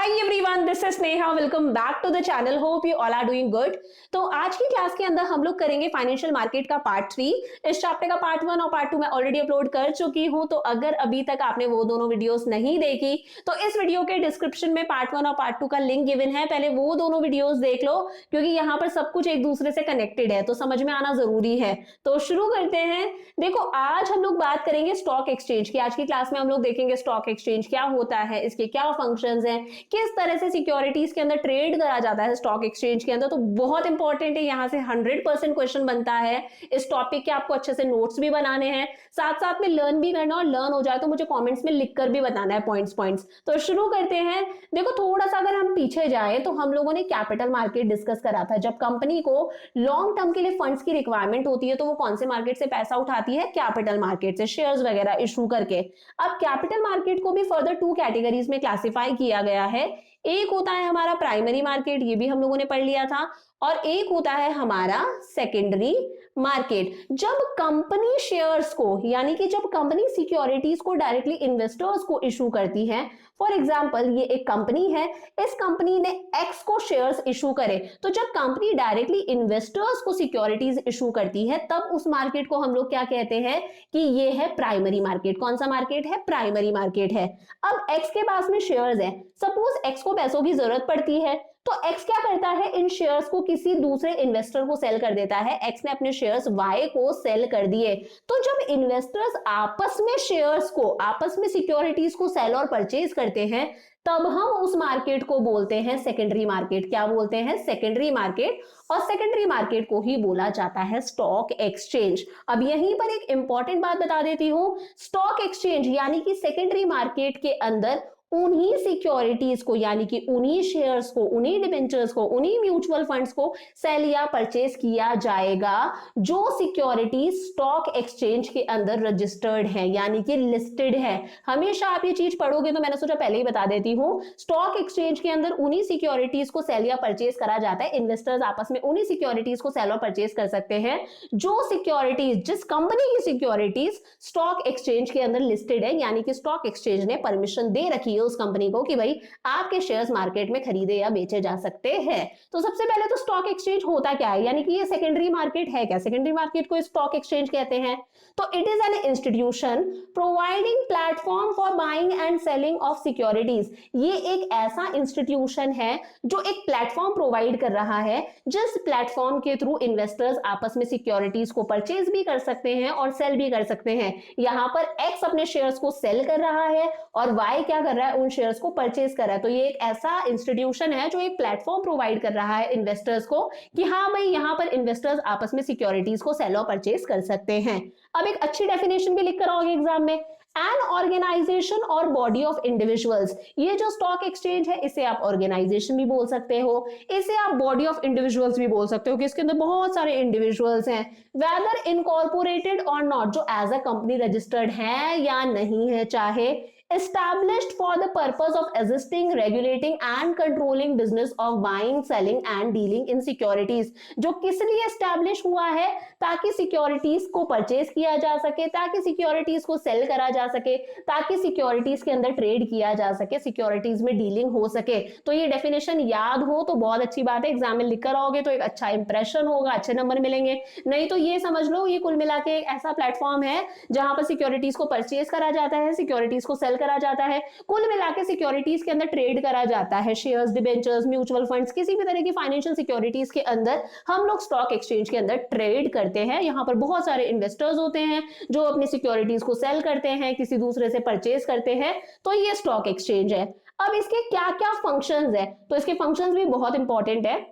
Hi everyone, this is Neha. Welcome back to the channel. Hope you all are doing good. तो आज की class के अंदर हम लोग करेंगे फाइनेंशियल मार्केट का पार्ट 3। इस चैप्टर का पार्ट 1 और पार्ट 2 मैं ऑलरेडी अपलोड कर चुकी हूं, तो अगर अभी तक आपने वो दोनों वीडियोस नहीं देखी तो इस वीडियो के डिस्क्रिप्शन में पार्ट 1 और पार्ट 2 का लिंक गिवन है, पहले वो दोनों वीडियोस देख लो क्योंकि यहाँ पर सब कुछ एक दूसरे से कनेक्टेड है, तो समझ में आना जरूरी है। तो शुरू करते हैं। देखो, आज हम लोग बात करेंगे स्टॉक एक्सचेंज की। आज की क्लास में हम लोग देखेंगे स्टॉक एक्सचेंज क्या होता है, इसके क्या फंक्शंस हैं, किस तरह से सिक्योरिटीज के अंदर ट्रेड करा जाता है स्टॉक एक्सचेंज के अंदर। तो बहुत इंपॉर्टेंट है, यहां से 100% क्वेश्चन बनता है। इस टॉपिक के आपको अच्छे से नोट्स भी बनाने हैं, साथ साथ में लर्न भी करना, और लर्न हो जाए तो मुझे कमेंट्स में लिखकर भी बताना है पॉइंट्स। तो शुरू करते हैं। देखो, थोड़ा सा अगर हम पीछे जाए तो हम लोगों ने कैपिटल मार्केट डिस्कस करा था। जब कंपनी को लॉन्ग टर्म के लिए फंड्स की रिक्वायरमेंट होती है तो वो कौन से मार्केट से पैसा उठाती है? कैपिटल मार्केट से, शेयर्स वगैरह इशू करके। अब कैपिटल मार्केट को भी फर्दर 2 कैटेगरीज में क्लासिफाई किया गया है। एक होता है हमारा प्राइमरी मार्केट, ये भी हम लोगों ने पढ़ लिया था, और एक होता है हमारा सेकेंडरी मार्केट। जब कंपनी शेयर्स को, यानी कि जब कंपनी सिक्योरिटीज को डायरेक्टली इन्वेस्टर्स को इशू करती है, फॉर एग्जांपल ये एक कंपनी है, इस कंपनी ने एक्स को शेयर्स इशू करे, तो जब कंपनी डायरेक्टली इन्वेस्टर्स को सिक्योरिटीज इशू करती है तब उस मार्केट को हम लोग क्या कहते हैं कि ये है प्राइमरी मार्केट। कौन सा मार्केट है? प्राइमरी मार्केट है। अब एक्स के पास में शेयर्स है, सपोज एक्स को पैसों की जरूरत पड़ती है, तो एक्स क्या करता है? इन शेयर्स को किसी दूसरे इन्वेस्टर को सेल कर देता है। एक्स ने अपने शेयर्स वाई को सेल कर दिए, तो जब इन्वेस्टर्स आपस में शेयर्स को, आपस में सिक्योरिटीज को सेल और परचेज करते हैं, तब हम उस मार्केट को बोलते हैं सेकेंडरी मार्केट। क्या बोलते हैं? Secondary market. और सेकेंडरी मार्केट को ही बोला जाता है स्टॉक एक्सचेंज। अब यहीं पर एक इंपॉर्टेंट बात बता देती हूं, स्टॉक एक्सचेंज यानी कि सेकेंडरी मार्केट के अंदर उन्हीं सिक्योरिटीज को, यानी कि उन्हीं शेयर्स को, उन्हीं डिबेंचर्स को, उन्हीं म्यूचुअल फंड्स को सेल या परचेज किया जाएगा जो सिक्योरिटीज स्टॉक एक्सचेंज के अंदर रजिस्टर्ड है, यानी कि लिस्टेड है। हमेशा आप ये चीज पढ़ोगे तो मैंने सोचा पहले ही बता देती हूं, स्टॉक एक्सचेंज के अंदर उन्हीं सिक्योरिटीज को सेल या परचेज करा जाता है। इन्वेस्टर्स आपस में उन्हीं सिक्योरिटीज को सेल और परचेज कर सकते हैं जो सिक्योरिटीज, जिस कंपनी की सिक्योरिटीज स्टॉक एक्सचेंज के अंदर लिस्टेड है, यानी कि स्टॉक एक्सचेंज ने परमिशन दे रखी है उस कंपनी को कि भाई आपके शेयर्स मार्केट में खरीदे या बेचे जा सकते हैं। तो सबसे पहले तो स्टॉक एक्सचेंज होता क्या है, यानी कि ये सेकेंडरी मार्केट है क्या? सेकेंडरी मार्केट को स्टॉक एक्सचेंज कहते हैं। तो it is an institution providing platform for buying and selling of securities. ये एक ऐसा इंस्टीट्यूशन है जो एक प्लेटफॉर्म प्रोवाइड कर रहा है, जिस प्लेटफॉर्म के थ्रू इन्वेस्टर्स आपस में सिक्योरिटीज को परचेज भी कर सकते हैं और सेल भी कर सकते हैं। यहां पर एक्स अपने शेयर्स को सेल कर रहा है और वाई क्या कर रहा है? उन शेयर्स को परचेज कर रहा है। तो ये एक ऐसा इंस्टीट्यूशन है जो एक प्लेटफॉर्म प्रोवाइड कर रहा है इन्वेस्टर्स को कि हाँ भाई, यहां पर इन्वेस्टर्स आपस में सिक्योरिटीज को सेल और परचेज कर सकते हैं। अब एक अच्छी डेफिनेशन भी लिख कर आओगे एग्जाम में, एन ऑर्गेनाइजेशन और बॉडी ऑफ इंडिविजुअल्स। ये जो स्टॉक एक्सचेंज है इसे आप ऑर्गेनाइजेशन भी बोल सकते हो, इसे आप बॉडी ऑफ इंडिविजुअल्स भी बोल सकते हो कि इसके अंदर बहुत सारे इंडिविजुअल्स हैं, वेदर इनकॉर्पोरेटेड और नॉट, जो एज अ कंपनी रजिस्टर्ड है या नहीं है, चाहे established for the purpose of assisting, regulating and controlling business of buying, selling and dealing in securities। जो किस लिए establish हुआ है? ताकि सिक्योरिटीज को परचेज किया जा सके, ताकि सिक्योरिटीज को सेल करा जा सके, ताकि सिक्योरिटीज के अंदर ट्रेड किया जा सके, सिक्योरिटीज में डीलिंग हो सके। तो ये डेफिनेशन याद हो तो बहुत अच्छी बात है, एग्जाम में लिख कर आओगे तो एक अच्छा इंप्रेशन होगा, अच्छे नंबर मिलेंगे। नहीं तो ये समझ लो, ये कुल मिला के एक ऐसा प्लेटफॉर्म है जहां पर सिक्योरिटीज को परचेज करा जाता है, सिक्योरिटीज को सेल करा जाता है, कुल मिला के सिक्योरिटीज के अंदर ट्रेड करा जाता है। शेयर्स, डिबेंचर्स, म्यूचुअल फंड्स, किसी भी तरह की फाइनेंशियल सिक्योरिटीज के अंदर हम लोग स्टॉक एक्सचेंज के अंदर ट्रेड करते हैं। यहां पर बहुत सारे इन्वेस्टर्स होते हैं जो अपनी सिक्योरिटीज को सेल करते हैं, किसी दूसरे से परचेज करते हैं, तो ये स्टॉक एक्सचेंज है। अब इसके क्या क्या फंक्शंस है? तो इसके फंक्शंस भी बहुत इंपॉर्टेंट है।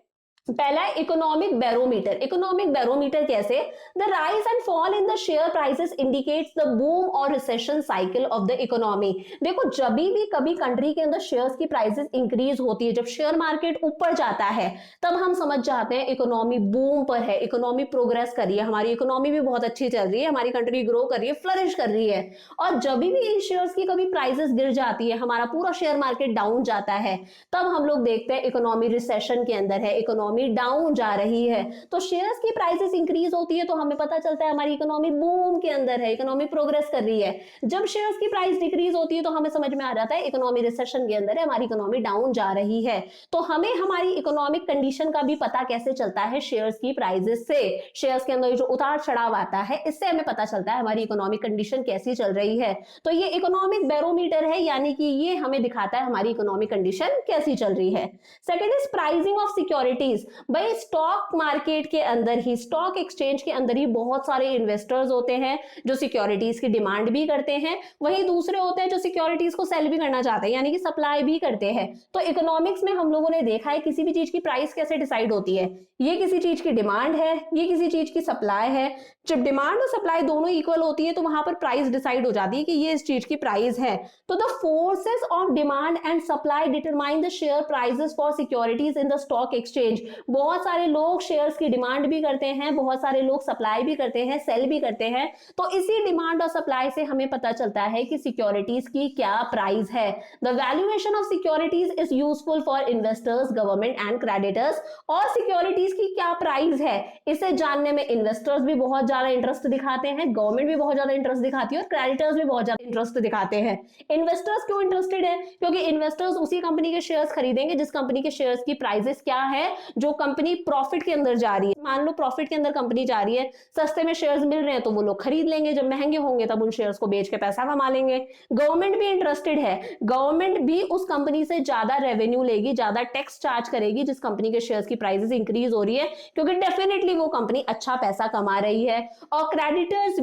पहला है इकोनॉमिक बैरोमीटर। इकोनॉमिक बैरोमीटर कैसे? The rise and fall in the share prices indicates the boom और recession cycle of the economy. देखो, जब भी कभी कंट्री के अंदर शेयर्स की प्राइसेस इंक्रीज होती है, जब शेयर मार्केट ऊपर जाता है, तब हम समझ जाते हैं इकोनॉमी बूम पर है, इकोनॉमी प्रोग्रेस कर रही है, हमारी इकोनॉमी भी बहुत अच्छी चल रही है, हमारी कंट्री ग्रो कर रही है, फ्लरिश कर रही है। और जब भी इन शेयर्स की कभी प्राइसेस गिर जाती है, हमारा पूरा शेयर मार्केट डाउन जाता है, तब हम लोग देखते हैं इकोनॉमी रिसेशन के अंदर है, इकोनॉमी इकोनॉमी डाउन जा रही है। तो शेयर्स की प्राइसेस इंक्रीज होती है तो हमें पता चलता है हमारी इकोनॉमी बूम के अंदर है, इकोनॉमी प्रोग्रेस कर रही है। जब शेयर्स की प्राइस डिक्रीज होती है तो हमें समझ में आ जाता है इकोनॉमी रिसेशन के अंदर है, हमारी इकोनॉमी डाउन जा रही है। तो हमें हमारी इकोनॉमिक कंडीशन का भी पता कैसे चलता है? शेयर्स की प्राइसेस से। शेयर्स के अंदर जो उतार चढ़ाव आता है इससे हमें पता चलता है हमारी इकोनॉमिक कंडीशन कैसी चल रही है। तो ये इकोनॉमिक बैरोमीटर है, यानी कि ये हमें दिखाता है हमारी इकोनॉमिक कंडीशन कैसी चल रही है। Second is pricing of securities. भाई स्टॉक मार्केट के अंदर ही, स्टॉक एक्सचेंज के अंदर ही बहुत सारे इन्वेस्टर्स होते हैं जो सिक्योरिटीज की डिमांड भी करते हैं, वही दूसरे होते हैं जो सिक्योरिटीज को सेल भी करना चाहते हैं, यानी कि सप्लाई भी करते हैं। तो इकोनॉमिक्स में हम लोगों ने देखा है किसी भी चीज की प्राइस कैसे डिसाइड होती है, ये किसी चीज की डिमांड है, ये किसी चीज की सप्लाई है। जब डिमांड और सप्लाई दोनों इक्वल होती है तो वहां पर प्राइस डिसाइड हो जाती है कि ये इस चीज की प्राइस है। तो the forces of demand and supply determine the share prices for securities in the stock exchange. बहुत सारे लोग शेयर्स की डिमांड भी करते हैं, बहुत सारे लोग सप्लाई भी करते हैं, सेल भी करते हैं। तो इसी डिमांड और सप्लाई से हमें पता चलता है कि सिक्योरिटीज की क्या प्राइस है। The valuation of securities is useful for investors, government and creditors. और सिक्योरिटीज की क्या प्राइस है इसे जानने में इन्वेस्टर्स भी बहुत ज्यादा इंटरेस्ट दिखाते हैं, गवर्नमेंट भी बहुत ज्यादा इंटरेस्ट दिखाती है और क्रेडिटर्स भी बहुत ज्यादा इंटरेस्ट दिखाते हैं। इन्वेस्टर्स क्यों इंटरेस्टेड है? क्योंकि इन्वेस्टर्स उसी कंपनी के शेयर्स खरीदेंगे जिस कंपनी के शेयर्स की प्राइसेस क्या है, जो कंपनी प्रॉफिट के अंदर जा रही है। मान लो प्रॉफिट के अंदर कंपनी जा रही है, सस्ते में शेयर्स मिल रहे हैं तो वो लोग खरीद लेंगे, जब महंगे होंगे तब उन शेयर्स को बेच के पैसा कमा लेंगे। गवर्नमेंट भी इंटरेस्टेड है, गवर्नमेंट भी उस कंपनी से ज्यादा रेवेन्यू लेगी, ज्यादा टैक्स चार्ज करेगी जिस कंपनी के शेयर्स की प्राइसेस इंक्रीज हो रही है, क्योंकि डेफिनेटली वो कंपनी अच्छा पैसा कमा रही है। और क्रेडिटर्स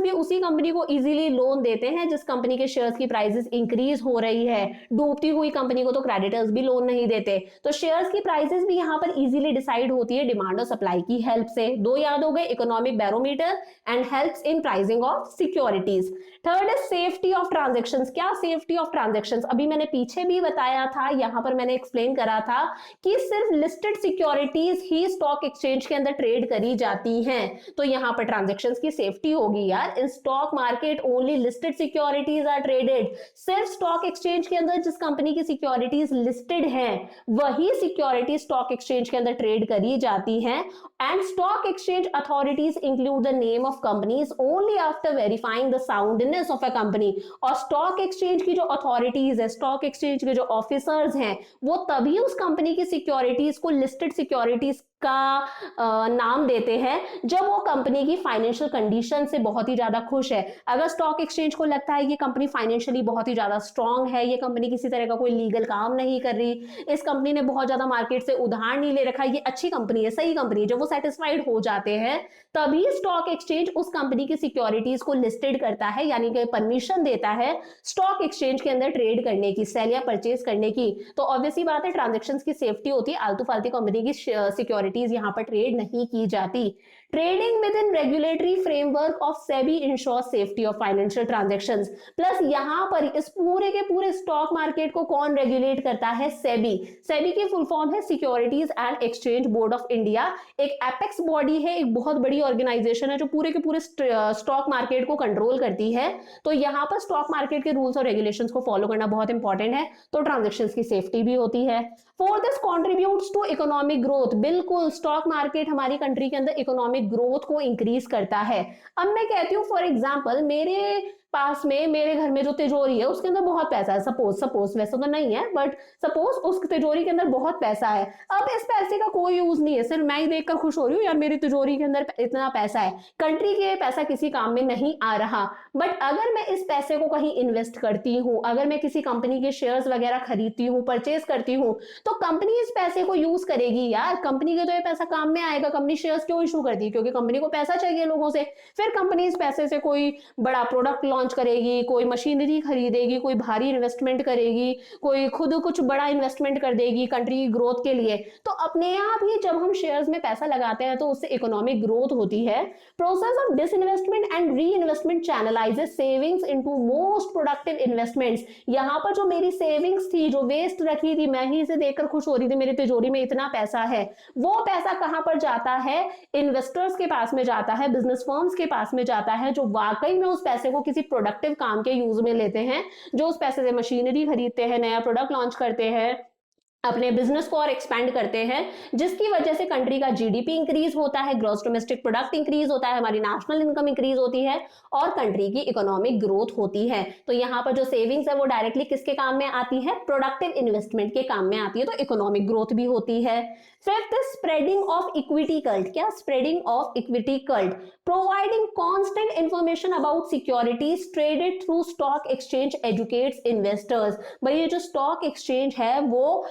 भी उसी कंपनी को इजीली लोन देते हैं जिस कंपनी के शेयर्स की प्राइसेस इंक्रीज हो रही है। डूबती हुई कंपनी को तो क्रेडिटर्स भी लोन नहीं देते। तो शेयर्स की प्राइसेस भी यहां पर इजीली डिसाइड होती है डिमांड और सप्लाई की हेल्प से। दो याद हो गए, economic barometer and helps in pricing of securities. Third है सेफ्टी ऑफ ट्रांजैक्शंस। क्या सेफ्टी ऑफ ट्रांजैक्शंस? अभी मैंने पीछे भी बताया था, यहां पर मैंने एक्सप्लेन करा था कि सिर्फ लिस्टेड सिक्योरिटीज ही स्टॉक एक्सचेंज के अंदर ट्रेड करी जाती हैं। तो यहां पर ट्रांजैक्शंस की सेफ्टी होगी यार। In stock market only listed securities are traded. सिर्फ स्टॉक एक्सचेंज के अंदर जिस कंपनी की सिक्योरिटीज लिस्टेड हैं वही सिक्योरिटी स्टॉक एक्सचेंज के अंदर ट्रेड करी जाती हैं। And stock exchange authorities include the name of companies only after verifying the soundness of a company. और स्टॉक एक्सचेंज की जो अथॉरिटीज है, स्टॉक एक्सचेंज के जो ऑफिसर्स हैं, वो तभी उस कंपनी की सिक्योरिटीज को लिस्टेड सिक्योरिटीज का नाम देते हैं जब वो कंपनी की फाइनेंशियल कंडीशन से बहुत ही ज्यादा खुश है। अगर स्टॉक एक्सचेंज को लगता है कि कंपनी फाइनेंशियली बहुत ही ज्यादा स्ट्रांग है, ये कंपनी किसी तरह का कोई लीगल काम नहीं कर रही, इस कंपनी ने बहुत ज्यादा मार्केट से उधार नहीं ले रखा, ये अच्छी कंपनी है, सही कंपनी है, जब वो सेटिस्फाइड हो जाते हैं तभी स्टॉक एक्सचेंज उस कंपनी की सिक्योरिटीज को लिस्टेड करता है, यानी कि परमिशन देता है स्टॉक एक्सचेंज के अंदर ट्रेड करने की, सेल या परचेज करने की। तो ऑब्वियसली बात है ट्रांजैक्शंस की सेफ्टी होती है, आलतू फालतू कंपनी की सिक्योरिटीज यहां पर ट्रेड नहीं की जाती। Trading within regulatory framework of SEBI ensures safety of financial transactions. Plus यहां पर इस पूरे के पूरे स्टॉक मार्केट को कौन रेगुलेट करता है? सेबी। सेबी की फुल फॉर्म है securities and exchange board of India. एक एपेक्स बॉडी है, एक बहुत बड़ी ऑर्गेनाइजेशन है जो पूरे के पूरे स्टॉक मार्केट को कंट्रोल करती है। तो यहां पर स्टॉक मार्केट के रूल्स और रेगुलेशंस को फॉलो करना बहुत इंपॉर्टेंट है, तो ट्रांजैक्शंस की सेफ्टी भी होती है। Fourth, this contributes to economic growth. बिल्कुल, स्टॉक मार्केट हमारी कंट्री के अंदर इकोनॉमिक ग्रोथ को इंक्रीज करता है। अब मैं कहती हूँ फॉर एग्जांपल मेरे पास में, मेरे घर में जो तिजोरी है उसके अंदर बहुत पैसा है, सपोज वैसे तो नहीं है बट सपोज उस तिजोरी के अंदर बहुत पैसा है। अब इस पैसे का कोई यूज नहीं है, सिर्फ मैं ही देखकर खुश हो रही हूँ यार मेरी तिजोरी के अंदर इतना पैसा है, कंट्री के पैसा किसी काम में नहीं आ रहा। बट अगर मैं इस पैसे को कहीं इन्वेस्ट करती हूँ, अगर मैं किसी कंपनी के शेयर्स वगैरह खरीदती हूँ, परचेज करती हूँ, तो कंपनी इस पैसे को यूज करेगी यार, कंपनी के तो ये पैसा काम में आएगा। कंपनी शेयर्स क्यों इशू करती है? क्योंकि कंपनी को पैसा चाहिए लोगों से। फिर कंपनी इस पैसे से कोई बड़ा प्रोडक्ट लॉन्च करेगी, कोई मशीनरी खरीदेगी, कोई भारी इन्वेस्टमेंट करेगी, कोई खुद कुछ बड़ा इन्वेस्टमेंट कर देगी कंट्री की ग्रोथ के लिए। तो अपने आप ही जब हम शेयर्स में पैसा लगाते हैं तो उससे इकोनॉमिक ग्रोथ होती है। Process of disinvestment and reinvestment channelises savings into most productive investments. यहां पर जो मेरी सेविंग्स थी, जो वेस्ट रखी थी, मैं ही इसे देखकर खुश हो रही थी मेरी तिजोरी में इतना पैसा है, वो पैसा कहां पर जाता है? इन्वेस्टर्स के पास में जाता है, बिजनेस फर्म्स के पास में जाता है, जो वाकई में उस पैसे को किसी प्रोडक्टिव काम के यूज में लेते हैं, जो उस पैसे से मशीनरी खरीदते हैं, नया प्रोडक्ट लॉन्च करते हैं, अपने बिजनेस को और एक्सपेंड करते हैं, जिसकी वजह से कंट्री का जीडीपी इंक्रीज होता है, ग्रॉस डोमेस्टिक प्रोडक्ट इंक्रीज होता है, हमारी नेशनल इनकम इंक्रीज होती है और कंट्री की इकोनॉमिक ग्रोथ होती है। तो यहाँ पर जो सेविंग्स है वो डायरेक्टली किसके काम में आती है? प्रोडक्टिव इन्वेस्टमेंट के काम में आती है, तो इकोनॉमिक ग्रोथ भी होती है। Fifth, spreading of equity cult. क्या? Spreading of equity cult, providing constant information about securities traded through stock exchange educates investors. भाई ये जो स्टॉक एक्सचेंज है वो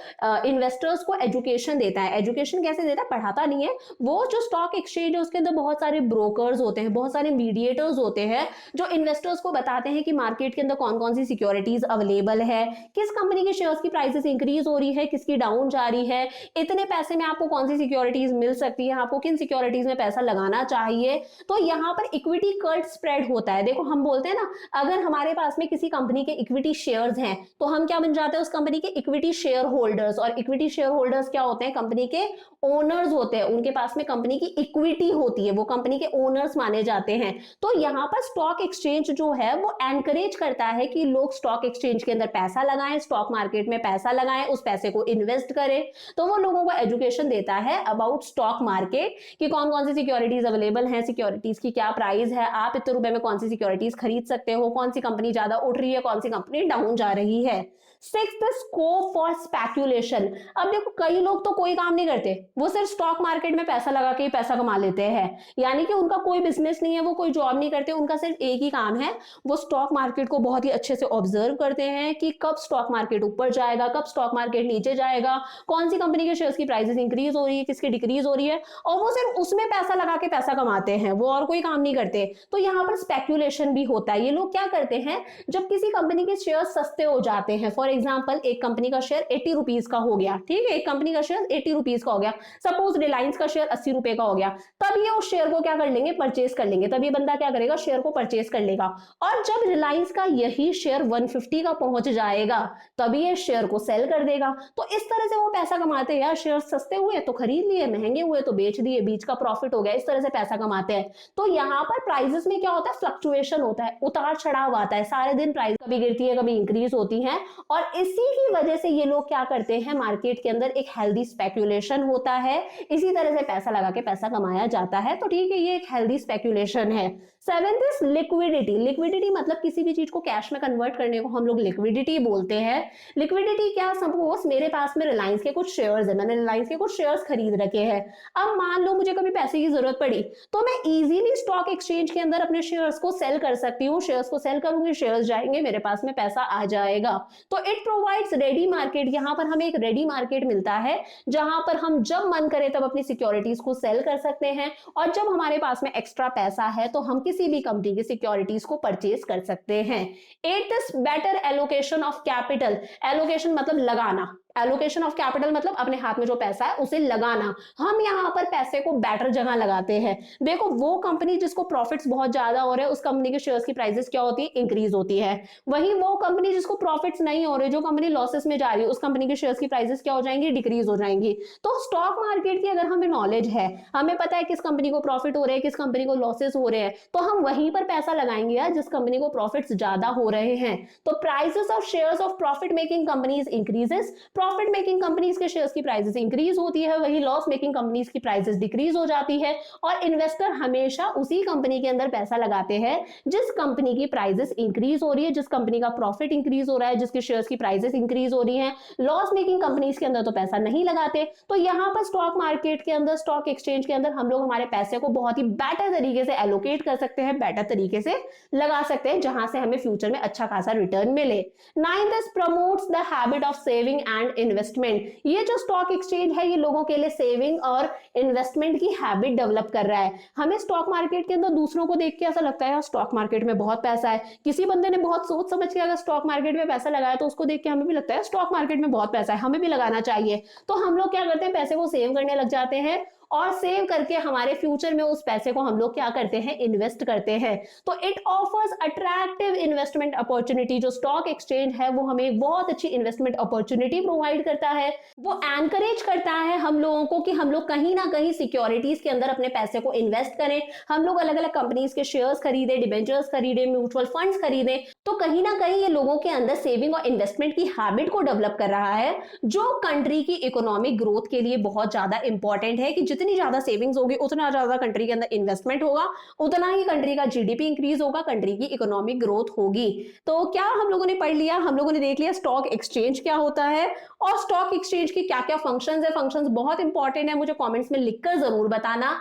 इन्वेस्टर्स को एजुकेशन देता है। एजुकेशन कैसे देता है? पढ़ाता नहीं है। वो जो स्टॉक एक्सचेंज है उसके अंदर बहुत सारे ब्रोकर्स होते हैं, बहुत सारे मीडिएटर्स होते हैं जो इन्वेस्टर्स को बताते हैं कि मार्केट के अंदर कौन कौन सी सिक्योरिटीज अवेलेबल है, किस कंपनी के शेयर्स की प्राइसेस इंक्रीज हो रही है, किसकी डाउन जा रही है, इतने पैसे में आपको कौन सी सिक्योरिटीज मिल सकती है, आपको किन सिक्योरिटीज में पैसा लगाना चाहिए। तो यहाँ पर इक्विटी कल्ट स्प्रेड होता है। देखो हम बोलते हैं ना, अगर हमारे पास में किसी कंपनी के इक्विटी शेयर्स हैं तो हम क्या बन जाते हैं? उस कंपनी के इक्विटी शेयर होल्डर्स। और इक्विटी शेयर होल्डर्स क्या होते हैं? कंपनी के ओनर्स होते हैं, उनके पास में कंपनी की इक्विटी होती है, वो कंपनी के ओनर्स माने जाते हैं। तो यहाँ पर स्टॉक एक्सचेंज जो है वो एनकरेज करता है कि लोग स्टॉक एक्सचेंज के अंदर पैसा लगाएं, स्टॉक मार्केट में पैसा लगाएं, उस पैसे को इन्वेस्ट करें। तो वो लोगों को एजुकेशन देता है अबाउट स्टॉक मार्केट कि कौन कौन सी सिक्योरिटीज अवेलेबल हैं, सिक्योरिटीज की क्या प्राइस है, आप इतने रुपए में कौन सी सिक्योरिटीज खरीद सकते हो, कौन सी कंपनी ज्यादा उठ रही है, कौन सी कंपनी डाउन जा रही है। Sixth, scope for speculation. अब देखो कई लोग तो कोई काम नहीं करते, वो सिर्फ स्टॉक मार्केट में पैसा लगा के ही पैसा कमा लेते हैं, यानी कि उनका कोई बिजनेस नहीं है, वो कोई जॉब नहीं करते, उनका सिर्फ एक ही काम है, वो स्टॉक मार्केट को बहुत ही अच्छे से ऑब्जर्व करते हैं कि कब स्टॉक मार्केट ऊपर जाएगा, कब स्टॉक मार्केट नीचे जाएगा, कौन सी कंपनी के शेयर्स की प्राइसेस इंक्रीज हो रही है, किसकी डिक्रीज हो रही है, और वो सिर्फ उसमें पैसा लगा के पैसा कमाते हैं, वो और कोई काम नहीं करते। तो यहाँ पर स्पेक्यूलेशन भी होता है। ये लोग क्या करते हैं, जब किसी कंपनी के शेयर सस्ते हो जाते हैं, फॉर एग्जाम्पल एक कंपनी का शेयर 80 रुपीज का हो गया, ठीक है, एक कंपनी का शेयर 80 रुपीज का हो गया, सपोज रिलायंस का शेयर 80 रुपए का हो गया, तब ये उस शेयर को क्या कर लेंगे? परचेज कर लेंगे। तब ये बंदा क्या करेगा? शेयर को परचेज कर लेगा। और जब रिलायंस का यही शेयर 150 का पहुंच जाएगा तभी ये शेयर को सेल कर देगा। तो इस तरह से वो पैसा कमाते हैं। यार शेयर सस्ते हुए तो खरीद लिए, महंगे हुए तो बेच दिए, बीच का प्रॉफिट हो गया, इस तरह से पैसा कमाते हैं। तो यहाँ पर प्राइसेस में क्या होता है? फ्लक्चुएशन होता है, उतार चढ़ाव आता है, सारे दिन प्राइस कभी गिरती है कभी इंक्रीज होती है। और इसी की वजह से ये लोग क्या करते हैं, मार्केट के अंदर एक हेल्दी स्पेक्यूलेशन होता है, इसी तरह से पैसा लगा के पैसा कमाया जाता है। तो ठीक है, ये एक हेल्दी स्पेक्यूलेशन है। Seventh is liquidity. लिक्विडिटी मतलब किसी भी चीज को कैश में कन्वर्ट करने को हम लोग लिक्विडिटी बोलते हैं। लिक्विडिटी क्या? सपोज मेरे पास में रिलायंस के कुछ शेयर्स है, मैंने रिलायंस के कुछ शेयर्स खरीद रखे हैं। अब मान लो मुझे कभी पैसे की जरूरत पड़ी तो मैं इजीली स्टॉक एक्सचेंज के अंदर अपने शेयर्स को सेल कर सकती हूँ। शेयर्स को सेल करूंगी, शेयर्स जाएंगे, मेरे पास में पैसा आ जाएगा। तो इट प्रोवाइड्स रेडी मार्केट। यहाँ पर हमें एक रेडी मार्केट मिलता है जहां पर हम जब मन करे तब अपनी सिक्योरिटीज को सेल कर सकते हैं, और जब हमारे पास में एक्स्ट्रा पैसा है तो हम किसी भी कंपनी की सिक्योरिटीज को परचेज कर सकते हैं। Eighth, better allocation of capital. Allocation मतलब लगाना, एलोकेशन ऑफ कैपिटल मतलब अपने हाथ में जो पैसा है उसे लगाना। हम यहाँ पर पैसे को बेटर जगह लगाते हैं। देखो वो कंपनी जिसको प्रॉफिट्स बहुत ज्यादा हो रहे हैं उस कंपनी के शेयर्स की प्राइसेस क्या होती है? इंक्रीज होती है। वहीं वो कंपनी जिसको प्रॉफिट्स नहीं हो रहे, जो कंपनी लॉसेस में जा रही है, उस कंपनी के शेयर्स की प्राइसेस क्या हो जाएंगी? डिक्रीज हो जाएंगी। तो स्टॉक मार्केट की अगर हमें नॉलेज है, हमें पता है किस कंपनी को प्रॉफिट हो रहे हैं, किस कंपनी को लॉसेस हो रहे हैं, तो हम वहीं पर पैसा लगाएंगे यार जिस कंपनी को प्रॉफिट्स ज्यादा हो रहे हैं। तो prices of shares of profit making companies increases, profit making companies के शेयर्स की प्राइसेस इंक्रीज होती है, वही लॉस मेकिंग कंपनीज की प्राइसेस डिक्रीज हो जाती है। और इन्वेस्टर हमेशा उसी कंपनी के अंदर पैसा लगाते हैं जिस कंपनी की प्राइसेस इंक्रीज हो रही है, जिस कंपनी का प्रॉफिट इंक्रीज हो रहा है, जिसके शेयर्स की प्राइसेस इंक्रीज हो रही है। लॉस मेकिंग कंपनीज के अंदर तो पैसा नहीं लगाते। तो यहाँ पर स्टॉक मार्केट के अंदर, स्टॉक एक्सचेंज के अंदर हम लोग हमारे पैसे को बहुत ही बेटर तरीके से एलोकेट कर सकते हैं, बेटर तरीके से लगा सकते हैं, जहां से हमें फ्यूचर में अच्छा खासा रिटर्न मिले। Ninth, promotes the habit of saving and investment. ये जो स्टॉक एक्सचेंज है ये लोगों के लिए सेविंग और इन्वेस्टमेंट की हैबिट डेवलप कर रहा है। हमें स्टॉक मार्केट के अंदर दूसरों को देख के ऐसा लगता है स्टॉक मार्केट में बहुत पैसा है, किसी बंदे ने बहुत सोच समझ के अगर स्टॉक मार्केट में पैसा लगाया तो उसको देख के हमें भी लगता है स्टॉक मार्केट में बहुत पैसा है, हमें भी लगाना चाहिए। तो हम लोग क्या करते हैं, पैसे को सेव करने लग जाते हैं और सेव करके हमारे फ्यूचर में उस पैसे को हम लोग क्या करते हैं, इन्वेस्ट करते हैं। तो it offers attractive investment opportunity. जो स्टॉक एक्सचेंज है वो हमें एक बहुत अच्छी इन्वेस्टमेंट अपॉर्चुनिटी प्रोवाइड करता है। वो एनकरेज करता है हम लोगों को कि हम लोग कहीं ना कहीं सिक्योरिटीज के अंदर अपने पैसे को इन्वेस्ट करें। हम लोग अलग अलग कंपनीज के शेयर्स खरीदे, डिबेंचर्स खरीदे, म्यूचुअल फंड्स खरीदे। तो कहीं ना कहीं ये लोगों के अंदर सेविंग और इन्वेस्टमेंट की हैबिट को डेवलप कर रहा है, जो कंट्री की इकोनॉमिक ग्रोथ के लिए बहुत ज्यादा इंपॉर्टेंट है कि जितनी ज्यादा सेविंग्स होगी उतना ज्यादा कंट्री के अंदर इन्वेस्टमेंट होगा, उतना ही कंट्री का जीडीपी इंक्रीज होगा, कंट्री की इकोनॉमिक ग्रोथ होगी। तो क्या हम लोगों ने पढ़ लिया, हम लोगों ने देख लिया स्टॉक एक्सचेंज क्या होता है और स्टॉक एक्सचेंज के क्या क्या फंक्शंस है। फंक्शंस बहुत इंपॉर्टेंट है, मुझे कमेंट्स में लिखकर जरूर बताना।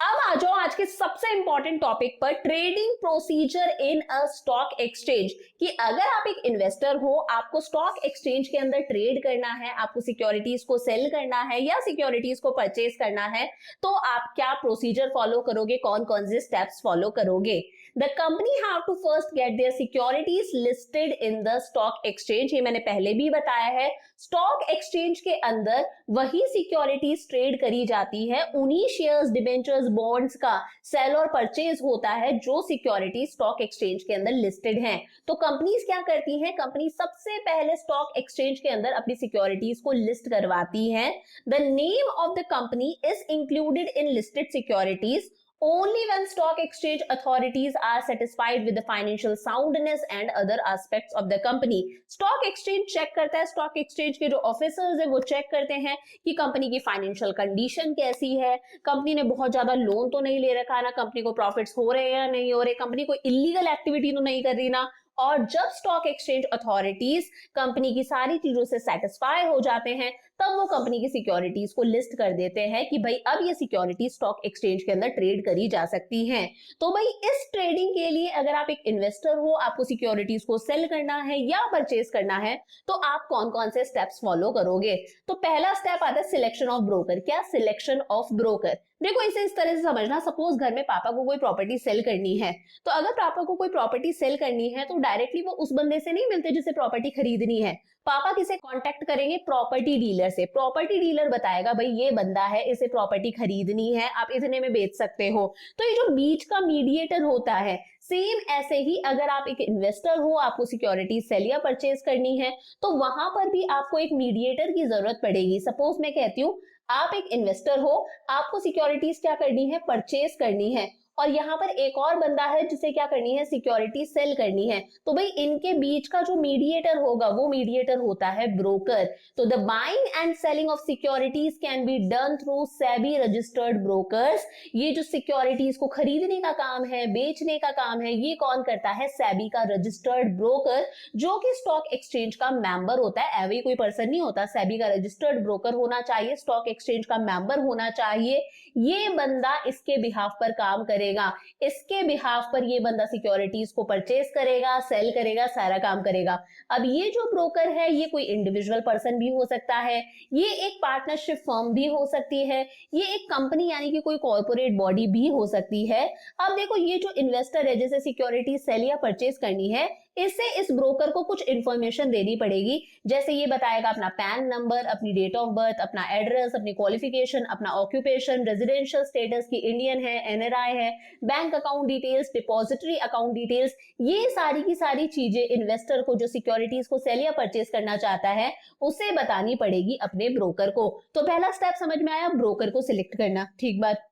अब आ जाओ आज के सबसे इंपॉर्टेंट टॉपिक पर, trading procedure in a stock exchange. कि अगर आप एक इन्वेस्टर हो, आपको स्टॉक एक्सचेंज के अंदर ट्रेड करना है, आपको सिक्योरिटीज को सेल करना है या सिक्योरिटीज को परचेज करना है, तो आप क्या प्रोसीजर फॉलो करोगे, कौन कौन से स्टेप्स फॉलो करोगे। The company have to first get their securities listed in the stock exchange। ये मैंने पहले भी बताया है, स्टॉक एक्सचेंज के अंदर वही सिक्योरिटीज ट्रेड करी जाती है, उन्हीं शेयर्स, डिबेंचर्स, बॉन्ड्स का सेल और परचेज होता है जो सिक्योरिटी स्टॉक एक्सचेंज के अंदर लिस्टेड हैं। तो कंपनीज क्या करती हैं, कंपनी सबसे पहले स्टॉक एक्सचेंज के अंदर अपनी सिक्योरिटीज को लिस्ट करवाती हैं। The name of the company is included in listed securities only when stock exchange authorities are satisfied with the financial soundness and other aspects of the company। stock exchange check करता है, stock exchange के जो officers है वो check करते हैं कि company की फाइनेंशियल कंडीशन कैसी है, कंपनी ने बहुत ज्यादा लोन तो नहीं ले रखा ना, कंपनी को प्रॉफिट्स हो रहे हैं या नहीं हो रहे, कंपनी कोई इलीगल एक्टिविटी तो नहीं कर रही ना। और जब स्टॉक एक्सचेंज अथॉरिटीज कंपनी की सारी चीजों से सेटिस्फाई हो जाते हैं, तब वो कंपनी की सिक्योरिटीज को लिस्ट कर देते हैं कि भाई अब ये सिक्योरिटी स्टॉक एक्सचेंज के अंदर ट्रेड करी जा सकती हैं। तो भाई इस ट्रेडिंग के लिए अगर आप एक इन्वेस्टर हो, आपको सिक्योरिटीज को सेल करना है या परचेज करना है, तो आप कौन कौन से स्टेप्स फॉलो करोगे। तो पहला स्टेप आता है सिलेक्शन ऑफ ब्रोकर। क्या, सिलेक्शन ऑफ ब्रोकर। देखो इसे इस तरह से समझना, सपोज घर में पापा को कोई प्रॉपर्टी सेल करनी है, तो अगर पापा को कोई प्रॉपर्टी सेल करनी है तो डायरेक्टली वो उस बंदे से नहीं मिलते जिसे प्रॉपर्टी खरीदनी है। पापा किसे कांटेक्ट करेंगे, प्रॉपर्टी डीलर से। प्रॉपर्टी डीलर बताएगा भाई ये बंदा है, इसे प्रॉपर्टी खरीदनी है, आप इतने में बेच सकते हो। तो ये जो बीच का मीडिएटर होता है, सेम ऐसे ही अगर आप एक इन्वेस्टर हो, आपको सिक्योरिटी सेल या परचेज करनी है, तो वहां पर भी आपको एक मीडिएटर की जरूरत पड़ेगी। सपोज मैं कहती हूँ आप एक इन्वेस्टर हो, आपको सिक्योरिटीज क्या करनी है, परचेज करनी है, और यहाँ पर एक और बंदा है जिसे क्या करनी है, सिक्योरिटी सेल करनी है। तो भाई इनके बीच का जो मीडिएटर होगा वो मीडिएटर होता है ब्रोकर। तो the buying and selling of securities can be done through SEBI registered brokers. ये जो सिक्योरिटीज को खरीदने का काम है, बेचने का काम है, ये कौन करता है, सेबी का रजिस्टर्ड ब्रोकर, जो कि स्टॉक एक्सचेंज का मेंबर होता है। एवं कोई पर्सन नहीं होता, सेबी का रजिस्टर्ड ब्रोकर होना चाहिए, स्टॉक एक्सचेंज का मेंबर होना चाहिए। ये बंदा इसके बिहाफ पर काम करेगा, इसके बिहाफ पर ये बंदा सिक्योरिटीज को परचेज करेगा, सेल करेगा, सारा काम करेगा। अब ये जो ब्रोकर है ये कोई इंडिविजुअल पर्सन भी हो सकता है, ये एक पार्टनरशिप फर्म भी हो सकती है, ये एक कंपनी यानी कि कोई कॉर्पोरेट बॉडी भी हो सकती है। अब देखो ये जो इन्वेस्टर है जिसे सिक्योरिटी सेल या परचेज करनी है, इससे इस ब्रोकर को कुछ इंफॉर्मेशन देनी पड़ेगी। जैसे ये बताएगा अपना पैन नंबर, अपनी डेट ऑफ बर्थ, अपना एड्रेस, अपनी क्वालिफिकेशन, अपना ऑक्यूपेशन, रेजिडेंशियल स्टेटस की इंडियन है, एनआरआई है, bank account details, depository account details. ये सारी की सारी चीजें इन्वेस्टर को जो सिक्योरिटीज को सेल या परचेज करना चाहता है उसे बतानी पड़ेगी अपने ब्रोकर को। तो पहला स्टेप समझ में आया, ब्रोकर को सिलेक्ट करना, ठीक बात।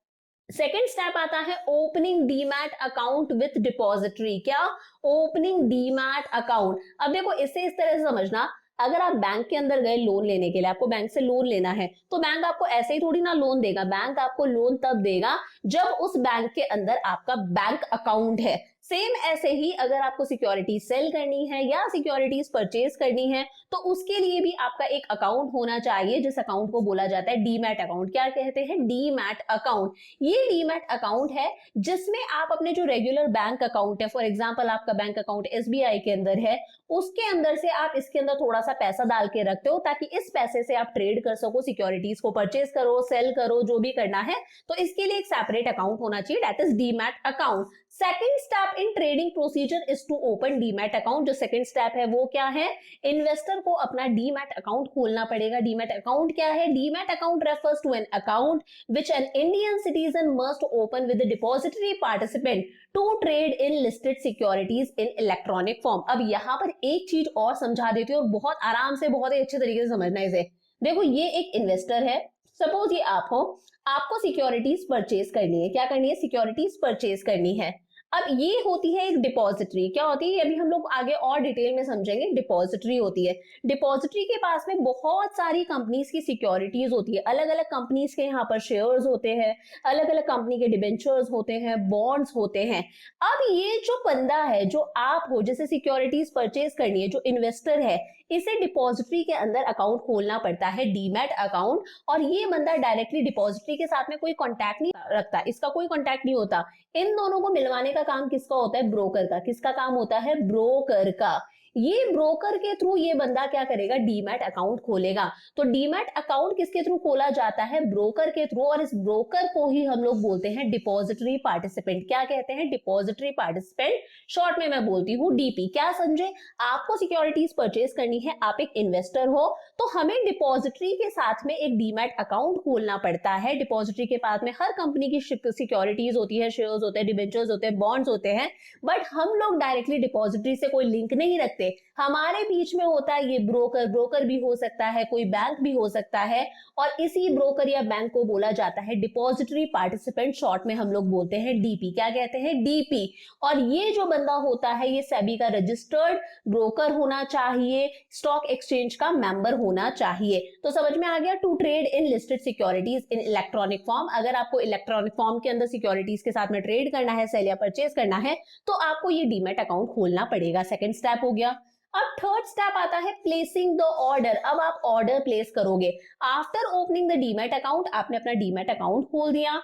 सेकेंड स्टेप आता है opening demat account with depository. क्या, ओपनिंग डीमैट अकाउंट। अब देखो इसे इस तरह से समझना, अगर आप बैंक के अंदर गए लोन लेने के लिए, आपको बैंक से लोन लेना है, तो बैंक आपको ऐसे ही थोड़ी ना लोन देगा, बैंक आपको लोन तब देगा जब उस बैंक के अंदर आपका बैंक अकाउंट है। सेम ऐसे ही अगर आपको सिक्योरिटी सेल करनी है या सिक्योरिटीज परचेज करनी है, तो उसके लिए भी आपका एक अकाउंट होना चाहिए, जिस अकाउंट को बोला जाता है डीमैट अकाउंट। क्या कहते हैं, डीमैट अकाउंट। ये डीमैट अकाउंट है जिसमें आप अपने जो रेगुलर बैंक अकाउंट है, फॉर एग्जांपल आपका बैंक अकाउंट एसबीआई के अंदर है, उसके अंदर से आप इसके अंदर थोड़ा सा पैसा डाल के रखते हो ताकि इस पैसे से आप ट्रेड कर सको, सिक्योरिटीज को परचेज करो, सेल करो, जो भी करना है। तो इसके लिए एक सेपरेट अकाउंट होना चाहिए, that is demat account. Second step in trading procedure is to open demat account. जो सेकंड स्टेप है वो क्या है, इन्वेस्टर को अपना डीमैट अकाउंट खोलना पड़ेगा। डीमैट अकाउंट क्या है, demat account refers to an account which an Indian citizen must open with the depository participant to trade in listed securities in electronic form. अब यहाँ पर एक चीज और समझा देती हूँ और बहुत आराम से बहुत ही अच्छे तरीके से समझना इसे। देखो ये एक इन्वेस्टर है, सपोज ये आप हो, आपको सिक्योरिटीज परचेज करनी है। क्या करनी है, सिक्योरिटीज परचेज करनी है। अब ये होती है एक डिपॉजिटरी। क्या होती है, अभी हम लोग आगे और डिटेल में समझेंगे। डिपॉजिटरी होती है, डिपॉजिटरी के पास में बहुत सारी कंपनीज की सिक्योरिटीज होती है। अलग अलग कंपनीज के यहाँ पर शेयर्स होते हैं, अलग अलग कंपनी के डिबेंचर्स होते हैं, बॉन्ड्स होते हैं। अब ये जो बंदा है, जो आप हो, जैसे सिक्योरिटीज परचेज करनी है, जो इन्वेस्टर है, इसे डिपॉजिटरी के अंदर अकाउंट खोलना पड़ता है, डीमैट अकाउंट। और ये बंदा डायरेक्टली डिपॉजिटरी के साथ में कोई कॉन्टैक्ट नहीं रखता, इसका कोई कॉन्टैक्ट नहीं होता। इन दोनों को मिलवाने का काम किसका होता है, ब्रोकर का। किसका काम होता है, ब्रोकर का। ये ब्रोकर के थ्रू ये बंदा क्या करेगा, डीमैट अकाउंट खोलेगा। तो डीमैट अकाउंट किसके थ्रू खोला जाता है, ब्रोकर के थ्रू। और इस ब्रोकर को ही हम लोग बोलते हैं डिपॉजिटरी पार्टिसिपेंट। क्या कहते हैं, डिपॉजिटरी पार्टिसिपेंट, शॉर्ट में मैं बोलती हूँ डीपी। क्या समझे, आपको सिक्योरिटीज परचेज करनी है, आप एक इन्वेस्टर हो, तो हमें डिपॉजिटरी के साथ में एक डीमैट अकाउंट खोलना पड़ता है। डिपॉजिटरी के पास में हर कंपनी की सिक्योरिटीज होती है, शेयर्स होते हैं, डिबेंचर्स होते हैं, बॉन्ड्स होते हैं, बट हम लोग डायरेक्टली डिपॉजिटरी से कोई लिंक नहीं रखते। हमारे बीच में होता है ये ब्रोकर। ब्रोकर भी हो सकता है, कोई बैंक भी हो सकता है, और इसी ब्रोकर या बैंक को बोला जाता है डिपॉजिटरी पार्टिसिपेंट, शॉर्ट में हम लोग बोलते हैं डीपी। क्या कहते हैं, डीपी। और ये जो बंदा होता है, ये सेबी का रजिस्टर्ड ब्रोकर होना चाहिए, स्टॉक एक्सचेंज का मेंबर होना चाहिए। तो समझ में आ गया, to trade in listed securities in electronic form. अगर आपको इलेक्ट्रॉनिक फॉर्म के अंदर सिक्योरिटीज के साथ में ट्रेड करना है, सेल या परचेज करना है, तो आपको ये डीमैट अकाउंट खोलना पड़ेगा। सेकंड स्टेप हो गया। अब थर्ड स्टेप आता है प्लेसिंग द ऑर्डर। अब आप ऑर्डर प्लेस करोगे। After opening the demat account, आपने अपना डीमैट अकाउंट खोल दिया।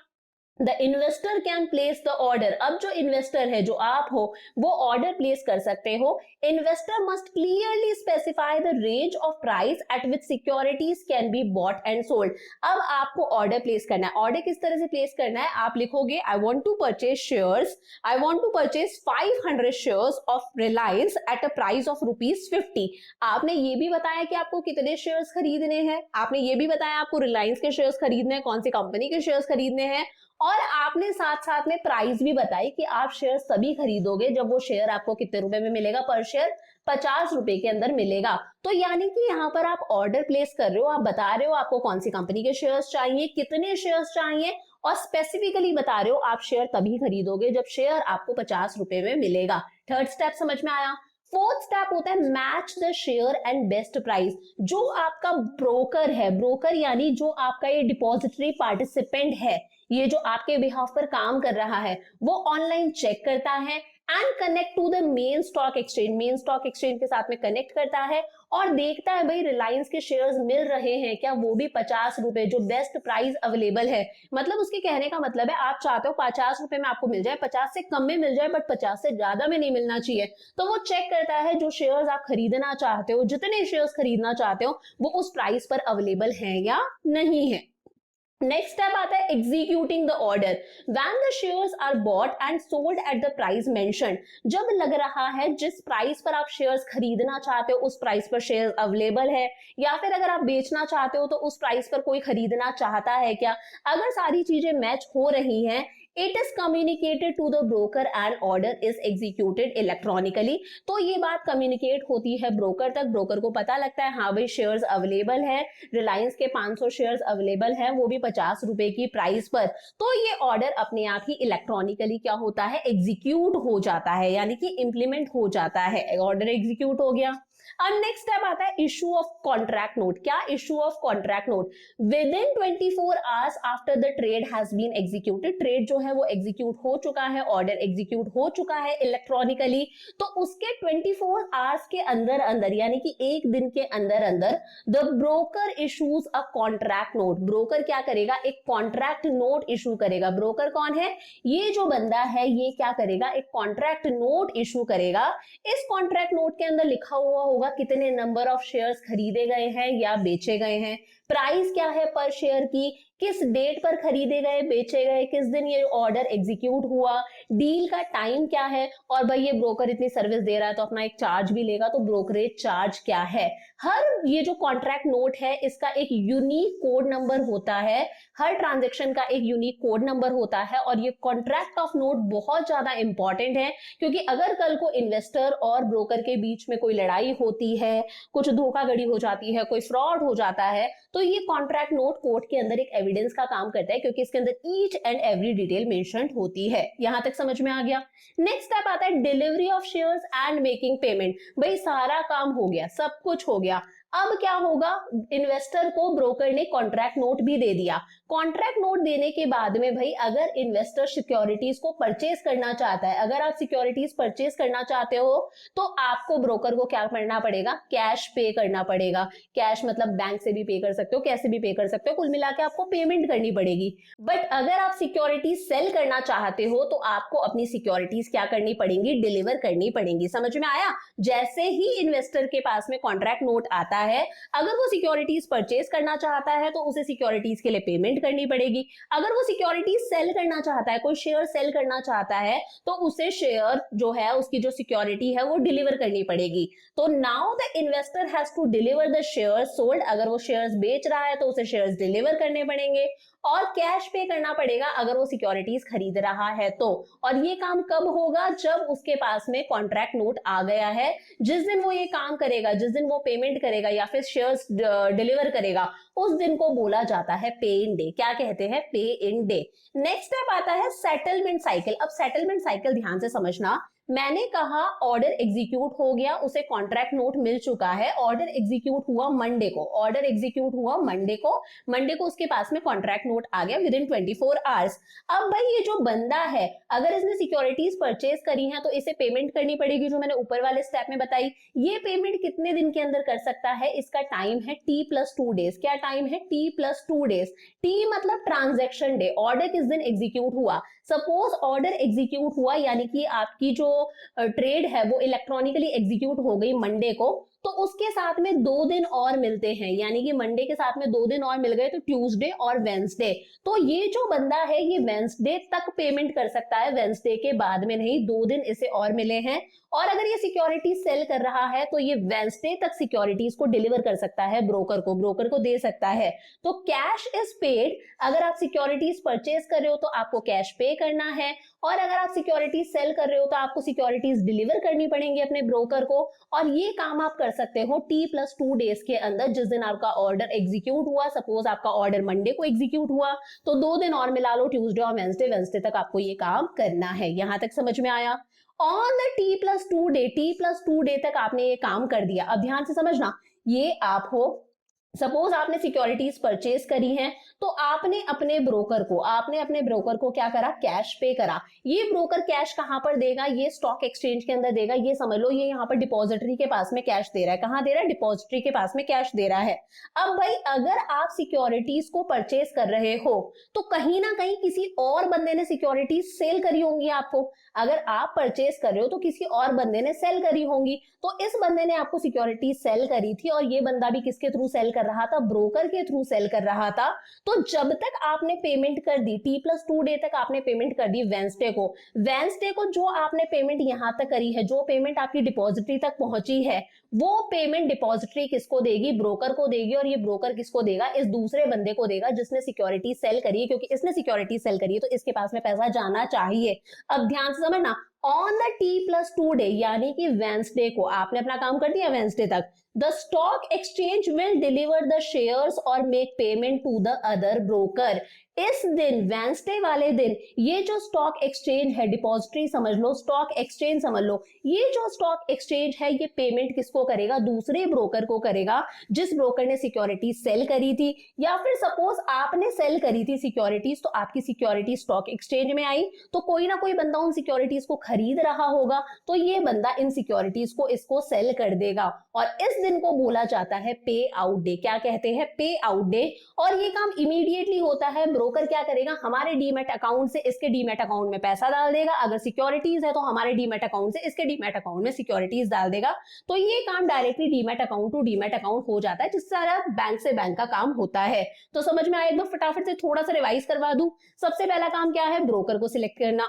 The investor can place the order. अब जो इन्वेस्टर है, जो आप हो, वो ऑर्डर प्लेस कर सकते हो। Investor must clearly specify the range of price at which securities can be bought and sold. अब आपको ऑर्डर प्लेस करना है। ऑर्डर किस तरह से प्लेस करना है, आप लिखोगे I want to purchase shares, I want to purchase 500 shares of Reliance at a price of ₹50। आपने ये भी बताया कि आपको कितने शेयर्स खरीदने हैं, आपने ये भी बताया आपको रिलायंस के शेयर्स खरीदने हैं, कौन सी कंपनी के शेयर्स खरीदने हैं, और आपने साथ साथ में प्राइस भी बताई कि आप शेयर तभी खरीदोगे जब वो शेयर आपको कितने रुपए में मिलेगा, पर शेयर 50 रुपए के अंदर मिलेगा। तो यानी कि यहाँ पर आप ऑर्डर प्लेस कर रहे हो, आप बता रहे हो आपको कौन सी कंपनी के शेयर्स चाहिए, कितने शेयर्स चाहिए, और स्पेसिफिकली बता रहे हो आप शेयर तभी खरीदोगे जब शेयर आपको 50 रुपए में मिलेगा। थर्ड स्टेप समझ में आया। फोर्थ स्टेप होता है match the share and best price. जो आपका ब्रोकर है, ब्रोकर यानी जो आपका ये डिपॉजिटरी पार्टिसिपेंट है, ये जो आपके बिहाफ पर काम कर रहा है, वो ऑनलाइन चेक करता है and connect to the main stock exchange. Main stock exchange के साथ में कनेक्ट करता है और देखता है भाई रिलायंस के शेयर्स मिल रहे हैं क्या, वो भी 50 रुपए, जो बेस्ट प्राइस अवेलेबल है। मतलब उसके कहने का मतलब है आप चाहते हो 50 रुपए में आपको मिल जाए, 50 से कम में मिल जाए, बट 50 से ज्यादा में नहीं मिलना चाहिए। तो वो चेक करता है जो शेयर्स आप खरीदना चाहते हो, जितने शेयर्स खरीदना चाहते हो, वो उस प्राइस पर अवेलेबल है या नहीं है। नेक्स्ट स्टेप आता है executing the order. When the shares are bought and sold at the price mentioned. जब लग रहा है जिस प्राइस पर आप शेयर्स खरीदना चाहते हो उस प्राइस पर शेयर अवेलेबल है, या फिर अगर आप बेचना चाहते हो तो उस प्राइस पर कोई खरीदना चाहता है क्या, अगर सारी चीजें मैच हो रही हैं, it is communicated to the broker and order is executed electronically. तो ये बात कम्युनिकेट होती है ब्रोकर तक, ब्रोकर को पता लगता है हाँ भाई शेयर्स अवेलेबल है, रिलायंस के 500 शेयर्स अवेलेबल है, वो भी 50 रुपए की प्राइस पर। तो ये ऑर्डर अपने आप ही इलेक्ट्रॉनिकली क्या होता है, एग्जीक्यूट हो जाता है, यानी कि इंप्लीमेंट हो जाता है। ऑर्डर एग्जीक्यूट हो गया। अब नेक्स्ट स्टेप आता है इशू ऑफ कॉन्ट्रैक्ट नोट। क्या issue of contract note, within 24 hours after the trade has been executed. Trade जो है वो एग्जीक्यूट हो चुका है, ऑर्डर एग्जीक्यूट हो चुका है इलेक्ट्रॉनिकली, तो उसके 24 आवर्स के अंदर अंदर, यानी कि एक दिन के अंदर अंदर, the broker issues a contract note. Broker क्या करेगा, एक कॉन्ट्रैक्ट नोट इशू करेगा। ब्रोकर कौन है, ये जो बंदा है, ये क्या करेगा, एक कॉन्ट्रैक्ट नोट इशू करेगा। इस कॉन्ट्रैक्ट नोट के अंदर लिखा हुआ होगा कितने नंबर ऑफ शेयर्स खरीदे गए हैं या बेचे गए हैं, प्राइस क्या है पर शेयर की, किस डेट पर खरीदे गए, बेचे गए, किस दिन ये ऑर्डर एग्जीक्यूट हुआ, डील का टाइम क्या है, और भाई ये ब्रोकर इतनी सर्विस दे रहा है तो अपना एक चार्ज भी लेगा, तो ब्रोकरेज चार्ज क्या है। हर ये जो कॉन्ट्रैक्ट नोट है इसका एक यूनिक कोड नंबर होता है, हर ट्रांजेक्शन का एक यूनिक कोड नंबर होता है, और ये कॉन्ट्रैक्ट ऑफ नोट बहुत ज्यादा इंपॉर्टेंट है, क्योंकि अगर कल को इन्वेस्टर और ब्रोकर के बीच में कोई लड़ाई होती है, कुछ धोखाधड़ी हो जाती है, कोई फ्रॉड हो जाता है, तो ये कॉन्ट्रैक्ट नोट कोर्ट के अंदर एक एविडेंस का काम करता है, क्योंकि इसके अंदर each and every detail mention होती है। यहां तक समझ में आ गया। नेक्स्ट स्टेप आता है delivery of shares and making payment. भाई सारा काम हो गया, सब कुछ हो गया, अब क्या होगा, इन्वेस्टर को ब्रोकर ने कॉन्ट्रैक्ट नोट भी दे दिया। कॉन्ट्रैक्ट नोट देने के बाद में भाई अगर इन्वेस्टर सिक्योरिटीज को परचेज करना चाहता है, अगर आप सिक्योरिटीज परचेज करना चाहते हो तो आपको ब्रोकर को क्या करना पड़ेगा, कैश पे करना पड़ेगा। कैश मतलब बैंक से भी पे कर सकते हो, कैसे भी पे कर सकते हो, कुल मिला के आपको पेमेंट करनी पड़ेगी। बट अगर आप सिक्योरिटीज सेल करना चाहते हो तो आपको अपनी सिक्योरिटीज क्या करनी पड़ेंगी, डिलीवर करनी पड़ेंगी। समझ में आया। जैसे ही इन्वेस्टर के पास में कॉन्ट्रैक्ट नोट आता है, अगर वो सिक्योरिटीज परचेज करना चाहता है तो उसे सिक्योरिटीज के लिए पेमेंट करनी पड़ेगी। अगर वो सिक्योरिटीज सेल करना चाहता है, कोई शेयर सेल करना चाहता है, तो उसे शेयर जो है, उसकी जो सिक्योरिटी है वो डिलीवर करनी पड़ेगी। तो now the investor has to deliver the shares sold. अगर वो शेयर्स बेच रहा है तो उसे शेयर्स डिलीवर करने पड़ेंगे, और कैश पे करना पड़ेगा अगर वो सिक्योरिटीज खरीद रहा है तो। और ये काम कब होगा, जब उसके पास में कॉन्ट्रैक्ट नोट आ गया है। जिस दिन वो ये काम करेगा, जिस दिन वो पेमेंट करेगा या फिर शेयर्स डिलीवर करेगा, उस दिन को बोला जाता है पे इन डे। क्या कहते हैं, पे इन डे। नेक्स्ट स्टेप आता है सेटलमेंट साइकिल। अब सेटलमेंट साइकिल ध्यान से समझना। मैंने कहा ऑर्डर एग्जीक्यूट हो गया, उसे कॉन्ट्रैक्ट नोट मिल चुका है, ऑर्डर एग्जीक्यूट हुआ मंडे को, ऑर्डर एग्जीक्यूट हुआ मंडे को उसके पास में कॉन्ट्रैक्ट नोट आ गया विद इन 24 आवर्स। अब भाई ये जो बंदा है, अगर इसने सिक्योरिटीज परचेज करी है तो इसे पेमेंट करनी पड़ेगी, जो मैंने ऊपर वाले स्टेप में बताई। ये पेमेंट कितने दिन के अंदर कर सकता है, इसका टाइम है T+2 डेज। क्या टाइम है, T+2 डेज। टी मतलब ट्रांजेक्शन डे, ऑर्डर किस दिन एग्जीक्यूट हुआ। सपोज ऑर्डर एग्जीक्यूट हुआ, यानी कि आपकी जो ट्रेड है वो इलेक्ट्रॉनिकली एग्जीक्यूट हो गई मंडे को, तो उसके साथ में 2 दिन और मिलते हैं, यानी कि मंडे के साथ में 2 दिन और मिल गए तो ट्यूसडे और वेंसडे। तो ये जो बंदा है ये वेंसडे तक पेमेंट कर सकता है, वेंसडे के बाद में नहीं, 2 दिन इसे और मिले हैं। और अगर ये सिक्योरिटी सेल कर रहा है तो ये वेंसडे तक सिक्योरिटीज को डिलीवर कर सकता है ब्रोकर को दे सकता है। तो कैश इज पेड। अगर आप सिक्योरिटीज परचेज कर रहे हो तो आपको कैश पे करना है, और अगर आप सिक्योरिटीज सेल कर रहे हो तो आपको सिक्योरिटीज डिलीवर करनी पड़ेंगी अपने ब्रोकर को। और ये काम आप कर सकते हो T+2 डेज के अंदर, जिस दिन आपका ऑर्डर एग्जीक्यूट हुआ। सपोज आपका ऑर्डर मंडे को एग्जीक्यूट हुआ तो 2 दिन और मिला लो, ट्यूसडे और वेंसडे तक आपको ये काम करना है। यहां तक समझ में आया। ऑन द T+2 डे तक आपने ये काम कर दिया। अब ध्यान से समझना, ये आप हो, सपोज आपने सिक्योरिटीज परचेज करी हैं, तो आपने अपने ब्रोकर को क्या करा, कैश पे करा। ये ब्रोकर कैश कहां पर देगा, ये स्टॉक एक्सचेंज के अंदर देगा। ये समझ लो, ये यहाँ पर डिपॉजिटरी के पास में कैश दे रहा है। कहां दे रहा है, डिपॉजिटरी के पास में कैश दे रहा है। अब भाई अगर आप सिक्योरिटीज को परचेज कर रहे हो तो कहीं ना कहीं किसी और बंदे ने सिक्योरिटीज सेल करी होंगी आपको। अगर आप परचेज कर रहे हो तो किसी और बंदे ने सेल करी होंगी। तो इस बंदे ने आपको सिक्योरिटी सेल करी थी, और ये बंदा भी किसके थ्रू सेल कर रहा था, ब्रोकर के थ्रू सेल कर रहा था। तो जब तक आपने पेमेंट कर दी, T+2 डे तक आपने पेमेंट कर दी वेंसडे को जो आपने पेमेंट यहां तक करी है, जो पेमेंट आपकी डिपॉजिटरी तक पहुंची है, वो पेमेंट डिपॉजिटरी किसको देगी, ब्रोकर को देगी। और ये ब्रोकर किसको देगा, इस दूसरे बंदे को देगा जिसने सिक्योरिटी सेल करी है, क्योंकि इसने सिक्योरिटी सेल करी है तो इसके पास में पैसा जाना चाहिए। अब ध्यान से समझना, ऑन द T+2 डे यानी कि वेंसडे को आपने अपना काम कर दिया वेंसडे तक, the stock exchange will deliver the shares और make payment to the other broker. इस दिन, वेंसडे वाले दिन, ये जो स्टॉक एक्सचेंज है, डिपॉजिटरी समझ लो, स्टॉक एक्सचेंज समझ लो, ये जो स्टॉक एक्सचेंज है ये पेमेंट किसको करेगा, दूसरे ब्रोकर को करेगा जिस ब्रोकर ने सिक्योरिटी सेल करी थी। या फिर सपोज आपने सेल करी थी सिक्योरिटीज, तो आपकी सिक्योरिटी स्टॉक एक्सचेंज में आई, तो कोई ना कोई बंदा उन सिक्योरिटीज को खरीद रहा होगा तो ये बंदा इन सिक्योरिटीज को इसको सेल कर देगा और इस दिन को बोला जाता है पे आउट डे। क्या कहते हैं? पे आउट डे। और ये काम इमीडिएटली होता है। ब्रोकर क्या करेगा? हमारे डीमैट अकाउंट से इसके डीमैट अकाउंट में पैसा डाल देगा। अगर सिक्योरिटीज है तो हमारे डीमैट अकाउंट से इसके डीमैट अकाउंट में सिक्योरिटीज डाल देगा। तो ये काम directly demat account to demat account हो जाता है, जिससे सारा बैंक से बैंक का काम होता है। तो समझ में आया? एक बार फटाफट से थोड़ा सा रिवाइज करवा दूं। सबसे पहला काम क्या है? ब्रोकर को सिलेक्ट करना।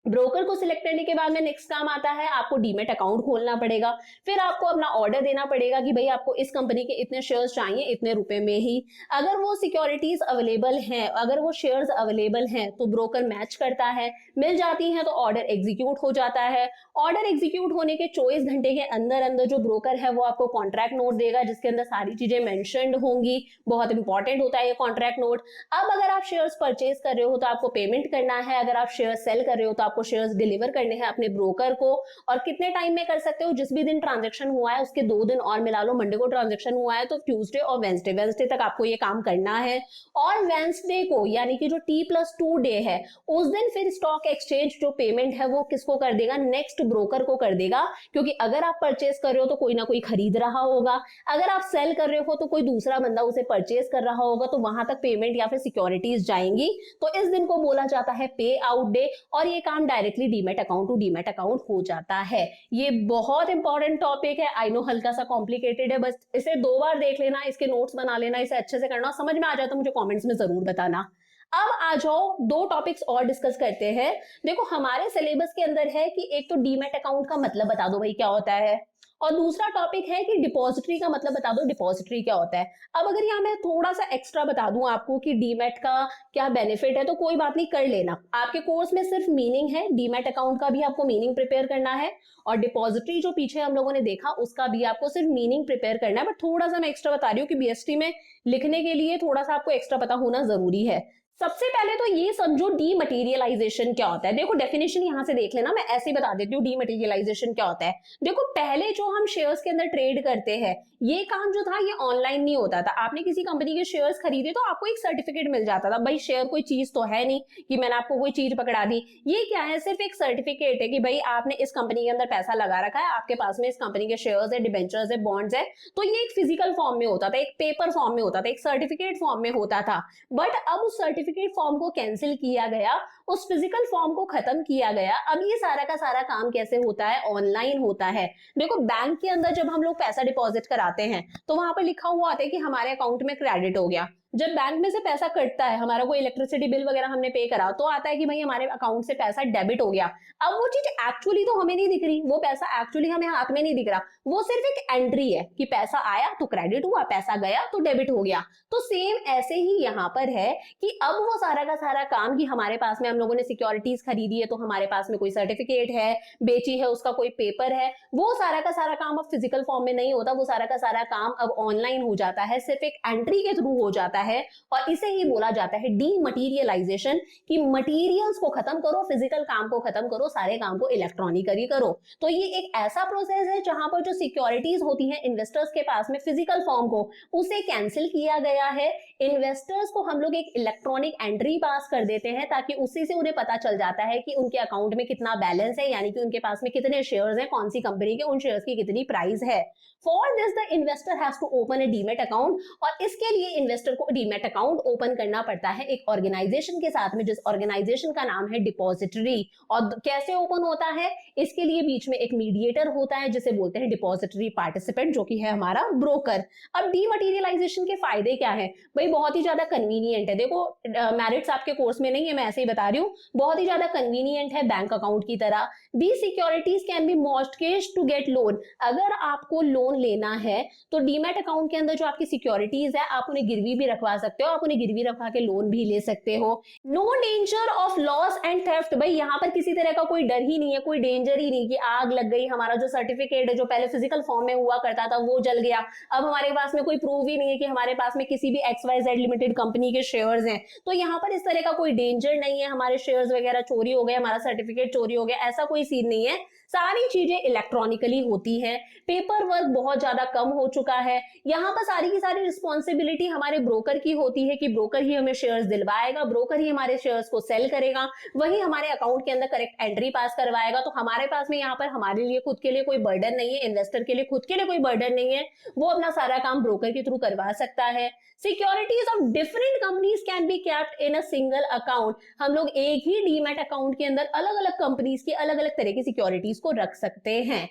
ब्रोकर को सिलेक्ट करने के बाद में नेक्स्ट काम आता है आपको डीमैट अकाउंट खोलना पड़ेगा। फिर आपको अपना ऑर्डर देना पड़ेगा कि भाई आपको इस कंपनी के इतने शेयर्स चाहिए इतने रुपए में ही। अगर वो सिक्योरिटीज अवेलेबल हैं, अगर वो शेयर्स अवेलेबल हैं तो ब्रोकर मैच करता है, मिल जाती हैं तो ऑर्डर एग्जीक्यूट हो जाता है। ऑर्डर एग्जीक्यूट होने के 24 घंटे के अंदर अंदर जो ब्रोकर है वो आपको कॉन्ट्रैक्ट नोट देगा जिसके अंदर सारी चीजें मेंशन्ड होंगी। बहुत इंपॉर्टेंट होता है ये कॉन्ट्रैक्ट नोट। अब अगर आप शेयर्स परचेज कर रहे हो तो आपको पेमेंट करना है। अगर आप शेयर सेल कर रहे हो तो आपको शेयर्स डिलीवर करने हैं अपने ब्रोकर को। और कितने टाइम में कर सकते हो? जिस भी दिन ट्रांजैक्शन हुआ है उसके 2 दिन और मिला लो। मंडे को ट्रांजैक्शन हुआ है तो ट्यूसडे और वेंसडे तक आपको ये काम करना है। और वेंसडे को यानी कि जो T+2 डे है उस दिन फिर स्टॉक एक्सचेंज जो पेमेंट है वो किसको कर देगा? नेक्स्ट ब्रोकर को कर देगा। क्योंकि अगर आप परचेज कर रहे हो तो कोई ना कोई खरीद रहा होगा, अगर आप सेल कर रहे हो तो कोई दूसरा बंदा उसे परचेज कर रहा होगा, तो वहां तक पेमेंट या फिर सिक्योरिटीज जाएंगी। तो इस दिन को बोला जाता है पे आउट डे और ये काम directly demat account to demat account हो जाता है। ये बहुत इंपॉर्टेंट टॉपिक है। आई नो हल्का सा कॉम्प्लिकेटेड है, बस इसे 2 बार देख लेना, इसके नोट्स बना लेना, इसे अच्छे से करना। समझ में आ जाए तो मुझे कमेंट्स में जरूर बताना। अब आ जाओ 2 टॉपिक्स और डिस्कस करते हैं। देखो हमारे सिलेबस के अंदर है कि एक तो डीमैट अकाउंट का मतलब बता दो भाई क्या होता है, और दूसरा टॉपिक है कि डिपॉजिटरी का मतलब बता दो डिपॉजिटरी क्या होता है। अब अगर यहाँ मैं थोड़ा सा एक्स्ट्रा बता दूं आपको कि डीमैट का क्या बेनिफिट है तो कोई बात नहीं, कर लेना। आपके कोर्स में सिर्फ मीनिंग है, डीमैट अकाउंट का भी आपको मीनिंग प्रिपेयर करना है और डिपॉजिटरी जो पीछे हम लोगों ने देखा उसका भी आपको सिर्फ मीनिंग प्रिपेयर करना है। बट थोड़ा सा मैं एक्स्ट्रा बता रही हूँ कि बीएसटी में लिखने के लिए थोड़ा सा आपको एक्स्ट्रा पता होना जरूरी है। सबसे पहले तो ये समझो डीमटेरियलाइजेशन क्या होता है। देखो डेफिनेशन यहां से देख लेना, मैं ऐसे ही बता देती हूँ डीमटेरियलाइजेशन क्या होता है। देखो पहले जो हम शेयर्स के अंदर ट्रेड करते हैं ये काम जो था ये ऑनलाइन नहीं होता था। आपने किसी कंपनी के शेयर्स खरीदे तो आपको एक सर्टिफिकेट मिल जाता था। भाई शेयर कोई चीज तो है नहीं कि मैंने आपको कोई चीज पकड़ा दी, ये क्या है? सिर्फ एक सर्टिफिकेट है कि भाई आपने इस कंपनी के अंदर पैसा लगा रखा है, आपके पास में इस कंपनी के शेयर्स है, डिबेंचर्स है, बॉन्ड्स है। तो ये एक फिजिकल फॉर्म में होता था, एक पेपर फॉर्म में होता था, एक सर्टिफिकेट फॉर्म में होता था। बट अब उस सर्टिफिकेट फॉर्म को कैंसिल किया गया, उस फिजिकल फॉर्म को खत्म किया गया। अब ये सारा का सारा काम कैसे होता है? ऑनलाइन होता है। देखो बैंक के अंदर जब हम लोग पैसा डिपॉजिट कराते हैं तो वहां पर लिखा हुआ आता है कि हमारे अकाउंट में क्रेडिट हो गया। जब बैंक में से पैसा कटता है, हमारा कोई इलेक्ट्रिसिटी बिल वगैरह हमने पे करा तो आता है कि भाई हमारे अकाउंट से पैसा डेबिट हो गया। अब वो चीज एक्चुअली तो हमें नहीं दिख रही, वो पैसा एक्चुअली हमें हाथ में नहीं दिख रहा, वो सिर्फ एक एंट्री है कि पैसा आया तो क्रेडिट हुआ, पैसा गया तो डेबिट हो गया। तो सेम ऐसे ही यहाँ पर है कि अब वो सारा का सारा काम कि हमारे पास में हम लोगों ने सिक्योरिटीज खरीदी है तो हमारे पास में कोई सर्टिफिकेट है, बेची है उसका कोई पेपर है, वो सारा का सारा काम अब फिजिकल फॉर्म में नहीं होता, वो सारा का सारा काम अब ऑनलाइन हो जाता है, सिर्फ एक एंट्री के थ्रू हो जाता है। और इसे ही बोला जाता है डीमटेरियलाइजेशन, कि मटेरियल्स को खत्म करो, फिजिकल काम को खत्म करो, सारे काम को इलेक्ट्रॉनिकली करो। तो ये एक ऐसा प्रोसेस है जहां पर जो सिक्योरिटीज होती हैं इन्वेस्टर्स के पास में फिजिकल फॉर्म को, उसे कैंसिल किया गया है। इन्वेस्टर्स को हम लोग एक इलेक्ट्रॉनिक एंट्री पास कर देते हैं ताकि उसी से उन्हें पता चल जाता है कि उनके अकाउंट में कितना बैलेंस है, यानी कि उनके पास में कितने शेयर्स हैं, कौन सी कंपनी के, उन शेयर्स की कितनी प्राइस है। For this the investor has to open a demat account, और इसके लिए इन्वेस्टर को डीमैट अकाउंट ओपन करना पड़ता है एक ऑर्गेनाइजेशन के साथ में, जिस ऑर्गेनाइजेशन का नाम है डिपॉजिटरी। और कैसे ओपन होता है? इसके लिए बीच में एक मीडिएटर होता है जिसे बोलते हैं डिपॉजिटरी पार्टिसिपेंट, जो कि है हमारा ब्रोकर। अब डीमटेरियलाइजेशन के फायदे क्या है भाई? बहुत ही ज्यादा कन्वीनियंट है। देखो मेरिट्स आपके कोर्स में नहीं है, मैं ऐसे ही बता रही हूँ, बहुत ही ज्यादा कन्वीनियंट है बैंक अकाउंट की तरह। The securities can be mortgage to get loan. अगर आपको लोन लेना है तो डीमैट अकाउंट के अंदर जो आपकी सिक्योरिटीज है आप उन्हें गिरवी भी रखवा सकते हो, आप उन्हें गिरवी रखवा के लोन भी ले सकते हो। No danger of loss and theft. भाई यहाँ पर किसी तरह का कोई डर ही नहीं है, कोई डेंजर ही नहीं कि आग लग गई, हमारा जो सर्टिफिकेट है जो पहले फिजिकल फॉर्म में हुआ करता था वो जल गया, अब हमारे पास में कोई प्रूफ ही नहीं है कि हमारे पास में किसी भी XYZ लिमिटेड कंपनी के शेयर्स हैं। तो यहाँ पर इस तरह का कोई डेंजर नहीं है, हमारे शेयर्स वगैरह चोरी हो गए, हमारा सर्टिफिकेट चोरी हो गया, ऐसा कोई सीन नहीं है। सारी चीजें इलेक्ट्रॉनिकली होती हैं, पेपर वर्क बहुत ज्यादा कम हो चुका है। यहाँ पर सारी की सारी रिस्पॉन्सिबिलिटी हमारे ब्रोकर की होती है कि ब्रोकर ही हमें शेयर्स दिलवाएगा, ब्रोकर ही हमारे शेयर्स को सेल करेगा, वही हमारे अकाउंट के अंदर करेक्ट एंट्री पास करवाएगा। तो हमारे पास में यहाँ पर हमारे लिए खुद के लिए कोई बर्डन नहीं है, इन्वेस्टर के लिए खुद के लिए कोई बर्डन नहीं है, वो अपना सारा काम ब्रोकर के थ्रू करवा सकता है। Securities of different companies can be kept in a single account. हम लोग एक ही डीमैट अकाउंट के अंदर अलग अलग कंपनीज की अलग अलग तरह की सिक्योरिटीज को रख सकते हैं।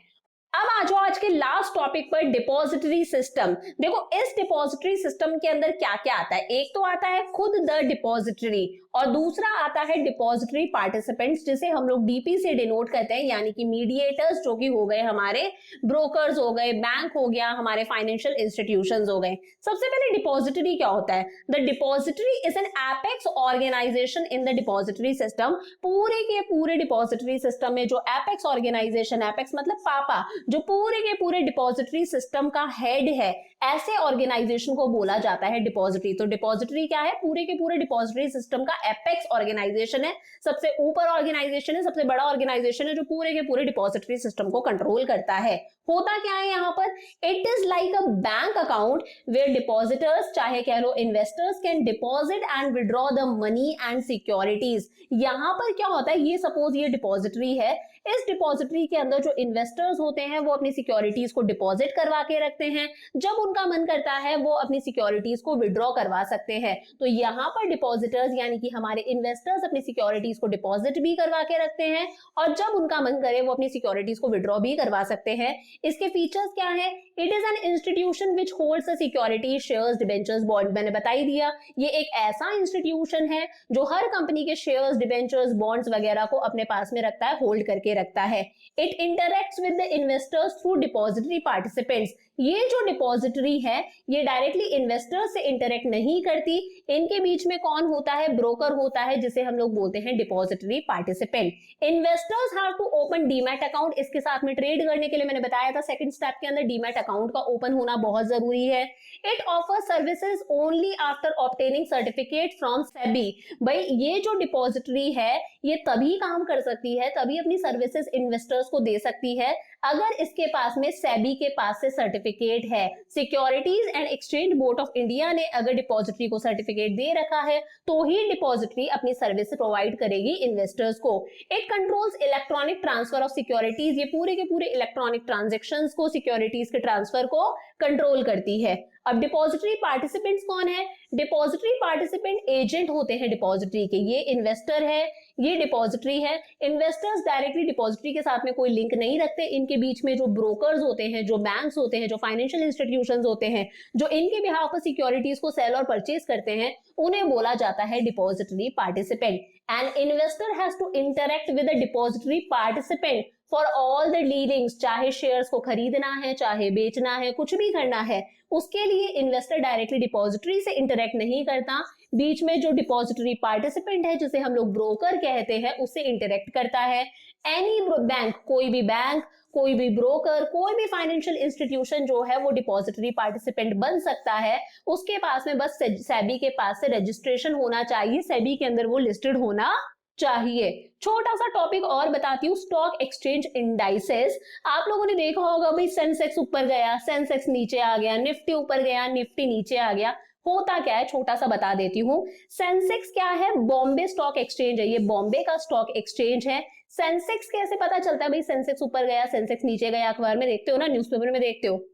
अब आ जाओ आज के लास्ट टॉपिक पर, डिपॉजिटरी सिस्टम। देखो इस डिपॉजिटरी सिस्टम के अंदर क्या क्या आता है, एक तो आता है खुद द डिपॉजिटरी और दूसरा आता है डिपॉजिटरी पार्टिसिपेंट्स, जिसे हम लोग डीपी से डिनोट करते हैं, यानी कि मीडिएटर्स, जो कि हो गए हमारे ब्रोकर्स हो गए, बैंक हो गया, हमारे फाइनेंशियल इंस्टीट्यूशंस हो गए। सबसे पहले डिपॉजिटरी क्या होता है? The depository is an apex organization in the depository system. पूरे के पूरे डिपॉजिटरी सिस्टम में जो एपेक्स ऑर्गेनाइजेशन, एपेक्स मतलब पापा, जो पूरे के पूरे डिपॉजिटरी सिस्टम का हेड है, ऐसे ऑर्गेनाइजेशन को बोला जाता है डिपॉजिटरी। तो डिपॉजिटरी क्या है? पूरे के पूरे डिपॉजिटरी सिस्टम का एपेक्स ऑर्गेनाइजेशन है, सबसे ऊपर ऑर्गेनाइजेशन है, सबसे बड़ा ऑर्गेनाइजेशन है, जो पूरे के पूरे डिपॉजिटरी सिस्टम को कंट्रोल करता है। होता क्या है यहाँ पर? It is like a bank account where depositors, चाहे कह लो investors, can deposit and withdraw the money and securities. यहाँ पर क्या होता है, ये सपोज ये डिपॉजिटरी है, इस डिपॉजिटरी के अंदर जो इन्वेस्टर्स होते हैं वो अपनी सिक्योरिटीज को डिपॉजिट करवा के रखते हैं, जब उनका मन करता है वो अपनी सिक्योरिटीज को विड्रॉ करवा सकते हैं। तो यहाँ पर डिपॉजिटर्स यानी कि हमारे इन्वेस्टर्स अपनी सिक्योरिटीज को डिपॉजिट भी करवा के रखते हैं और जब उनका मन करे वो अपनी सिक्योरिटीज को विड्रॉ भी करवा सकते हैं। इसके फीचर्स क्या है? It is an institution which holds a security, shares, debentures, bond. मैंने बता ही दिया, ये एक ऐसा इंस्टीट्यूशन है जो हर कंपनी के शेयर्स, डिबेंचर्स, बॉन्ड्स वगैरह को अपने पास में रखता है, होल्ड करके रखता है। It interacts with the investors through depository participants. ये जो डिपॉजिटरी है ये डायरेक्टली इन्वेस्टर्स से इंटरैक्ट नहीं करती, इनके बीच में कौन होता है? ब्रोकर होता है, जिसे हम लोग बोलते हैं depository participant. Investors have to open demat account. इसके साथ में ट्रेड करने के लिए मैंने बताया था सेकंड स्टेप के अंदर डीमैट अकाउंट का ओपन होना बहुत जरूरी है। It offers services only after obtaining certificate from SEBI. भाई ये जो डिपॉजिटरी है ये तभी काम कर सकती है, तभी अपनी सर्विसेज इन्वेस्टर्स को दे सकती है अगर इसके पास में सेबी के पास से सर्टिफिकेट है। Securities and exchange board of India ने अगर डिपॉजिटरी को सर्टिफिकेट दे रखा है तो ही डिपॉजिटरी अपनी सर्विस प्रोवाइड करेगी इन्वेस्टर्स को। It controls electronic transfer of securities. ये पूरे के पूरे इलेक्ट्रॉनिक ट्रांजेक्शंस को, सिक्योरिटीज के ट्रांसफर को कंट्रोल करती है। अब डिपॉजिटरी पार्टिसिपेंट्स कौन है? डिपॉजिटरी पार्टिसिपेंट एजेंट होते हैं डिपॉजिटरी के। ये इन्वेस्टर है, ये डिपॉजिटरी है। इन्वेस्टर्स डायरेक्टली डिपॉजिटरी के साथ में कोई लिंक नहीं रखते, इनके बीच में जो ब्रोकर्स होते हैं, जो बैंक्स होते हैं, जो फाइनेंशियल इंस्टीट्यूशंस होते हैं, जो इनके बिहाफ पर सिक्योरिटीज को सेल और परचेज करते हैं, उन्हें बोला जाता है depository participant. An investor has to interact with the depository participant for all the dealings. चाहे शेयर्स को खरीदना है, चाहे बेचना है, कुछ भी करना है, उसके लिए इन्वेस्टर डायरेक्टली डिपॉजिटरी से इंटरैक्ट नहीं करता, बीच में जो डिपॉजिटरी पार्टिसिपेंट है, जिसे हम लोग ब्रोकर कहते हैं, उससे इंटरैक्ट करता है। एनी बैंक, कोई भी बैंक, कोई भी ब्रोकर, कोई भी फाइनेंशियल इंस्टीट्यूशन जो है वो डिपॉजिटरी पार्टिसिपेंट बन सकता है। उसके पास में बस सेबी के पास से रजिस्ट्रेशन होना चाहिए, सेबी के अंदर वो लिस्टेड होना चाहिए। छोटा सा टॉपिक और बताती हूँ, स्टॉक एक्सचेंज इंडाइसेस। आप लोगों ने देखा होगा भाई, सेंसेक्स ऊपर गया, सेंसेक्स नीचे आ गया, निफ्टी ऊपर गया, निफ्टी नीचे आ गया। होता क्या है, छोटा सा बता देती हूँ। सेंसेक्स क्या है? बॉम्बे स्टॉक एक्सचेंज है, ये बॉम्बे का स्टॉक एक्सचेंज है। सेंसेक्स कैसे पता चलता है भाई सेंसेक्स ऊपर गया, सेंसेक्स नीचे गया? अखबार में देखते हो ना, न्यूज़पेपर में देखते हो।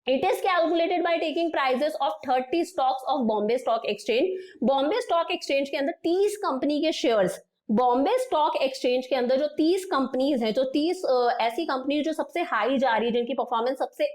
It is calculated by taking prices of 30 stocks of Bombay Stock Exchange। Bombay stock exchange के अंदर 30 कंपनी के शेयर्स, बॉम्बे स्टॉक एक्सचेंज के अंदर जो 30 कंपनीज हैं, जो 30 ऐसी कंपनी जो सबसे हाई जा रही है, जिनकी परफॉर्मेंस सबसे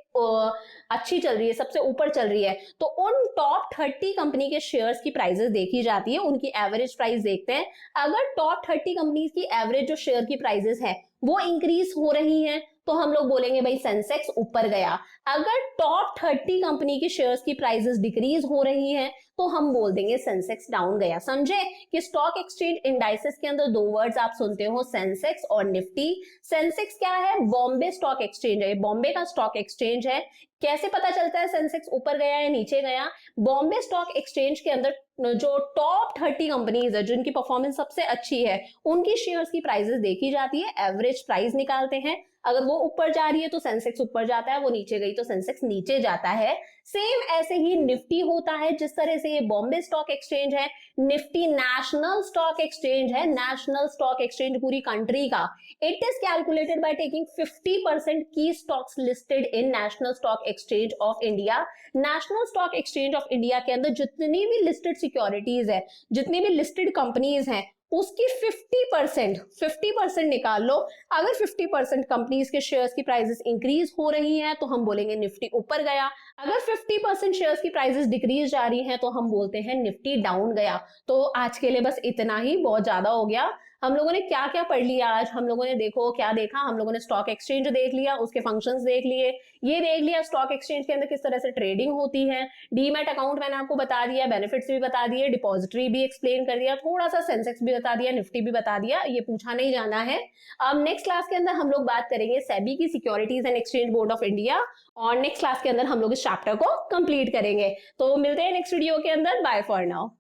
अच्छी चल रही है, सबसे ऊपर चल रही है, तो उन टॉप 30 कंपनी के शेयर्स की प्राइसेस देखी जाती है, उनकी एवरेज प्राइस देखते हैं। अगर टॉप 30 कंपनीज की एवरेज जो शेयर की प्राइसेस है वो इंक्रीज हो रही हैं तो हम लोग बोलेंगे भाई सेंसेक्स ऊपर गया। अगर टॉप 30 कंपनी की शेयर्स की प्राइसेस डिक्रीज हो रही हैं तो हम बोल देंगे सेंसेक्स डाउन गया। समझे कि स्टॉक एक्सचेंज इंडाइसेस के अंदर दो वर्ड्स आप सुनते हो, सेंसेक्स और निफ्टी। सेंसेक्स क्या है? बॉम्बे स्टॉक एक्सचेंज है, बॉम्बे का स्टॉक एक्सचेंज है। कैसे पता चलता है सेंसेक्स ऊपर गया या नीचे गया? बॉम्बे स्टॉक एक्सचेंज के अंदर जो टॉप 30 कंपनीज है, जिनकी परफॉर्मेंस सबसे अच्छी है, उनकी शेयर्स की प्राइसेस देखी जाती है, एवरेज प्राइस निकालते हैं। अगर वो ऊपर जा रही है तो सेंसेक्स ऊपर जाता है, वो नीचे गई तो सेंसेक्स नीचे जाता है। सेम ऐसे ही निफ्टी होता है, जिस तरह से ये बॉम्बे स्टॉक एक्सचेंज है, निफ्टी नेशनल स्टॉक एक्सचेंज है, नेशनल स्टॉक एक्सचेंज पूरी कंट्री का। It is calculated by taking 50% की stocks listed in national stock exchange of India. National stock exchange of India के अंदर जितनी भी लिस्टेड सिक्योरिटीज है, जितनी भी लिस्टेड कंपनीज हैं, उसकी 50% निकाल लो। अगर 50% कंपनीज के शेयर्स की प्राइसेस इंक्रीज हो रही हैं तो हम बोलेंगे निफ्टी ऊपर गया। अगर 50% शेयर्स की प्राइसेस डिक्रीज जा रही हैं तो हम बोलते हैं निफ्टी डाउन गया। तो आज के लिए बस इतना ही, बहुत ज्यादा हो गया। हम लोगों ने क्या क्या पढ़ लिया आज? हम लोगों ने देखो क्या देखा, हम लोगों ने स्टॉक एक्सचेंज देख लिया, उसके फंक्शंस देख लिए, ये देख लिया स्टॉक एक्सचेंज के अंदर किस तरह से ट्रेडिंग होती है, डीमैट अकाउंट मैंने आपको बता दिया, बेनिफिट्स भी बता दिए, डिपॉजिटरी भी एक्सप्लेन कर दिया, थोड़ा सा सेंसेक्स भी बता दिया, निफ्टी भी बता दिया, ये पूछा नहीं जाना है। अब नेक्स्ट क्लास के अंदर हम लोग बात करेंगे सेबी की, securities and exchange board of India, और नेक्स्ट क्लास के अंदर हम लोग इस चैप्टर को कंप्लीट करेंगे। तो मिलते हैं नेक्स्ट वीडियो के अंदर। Bye for now.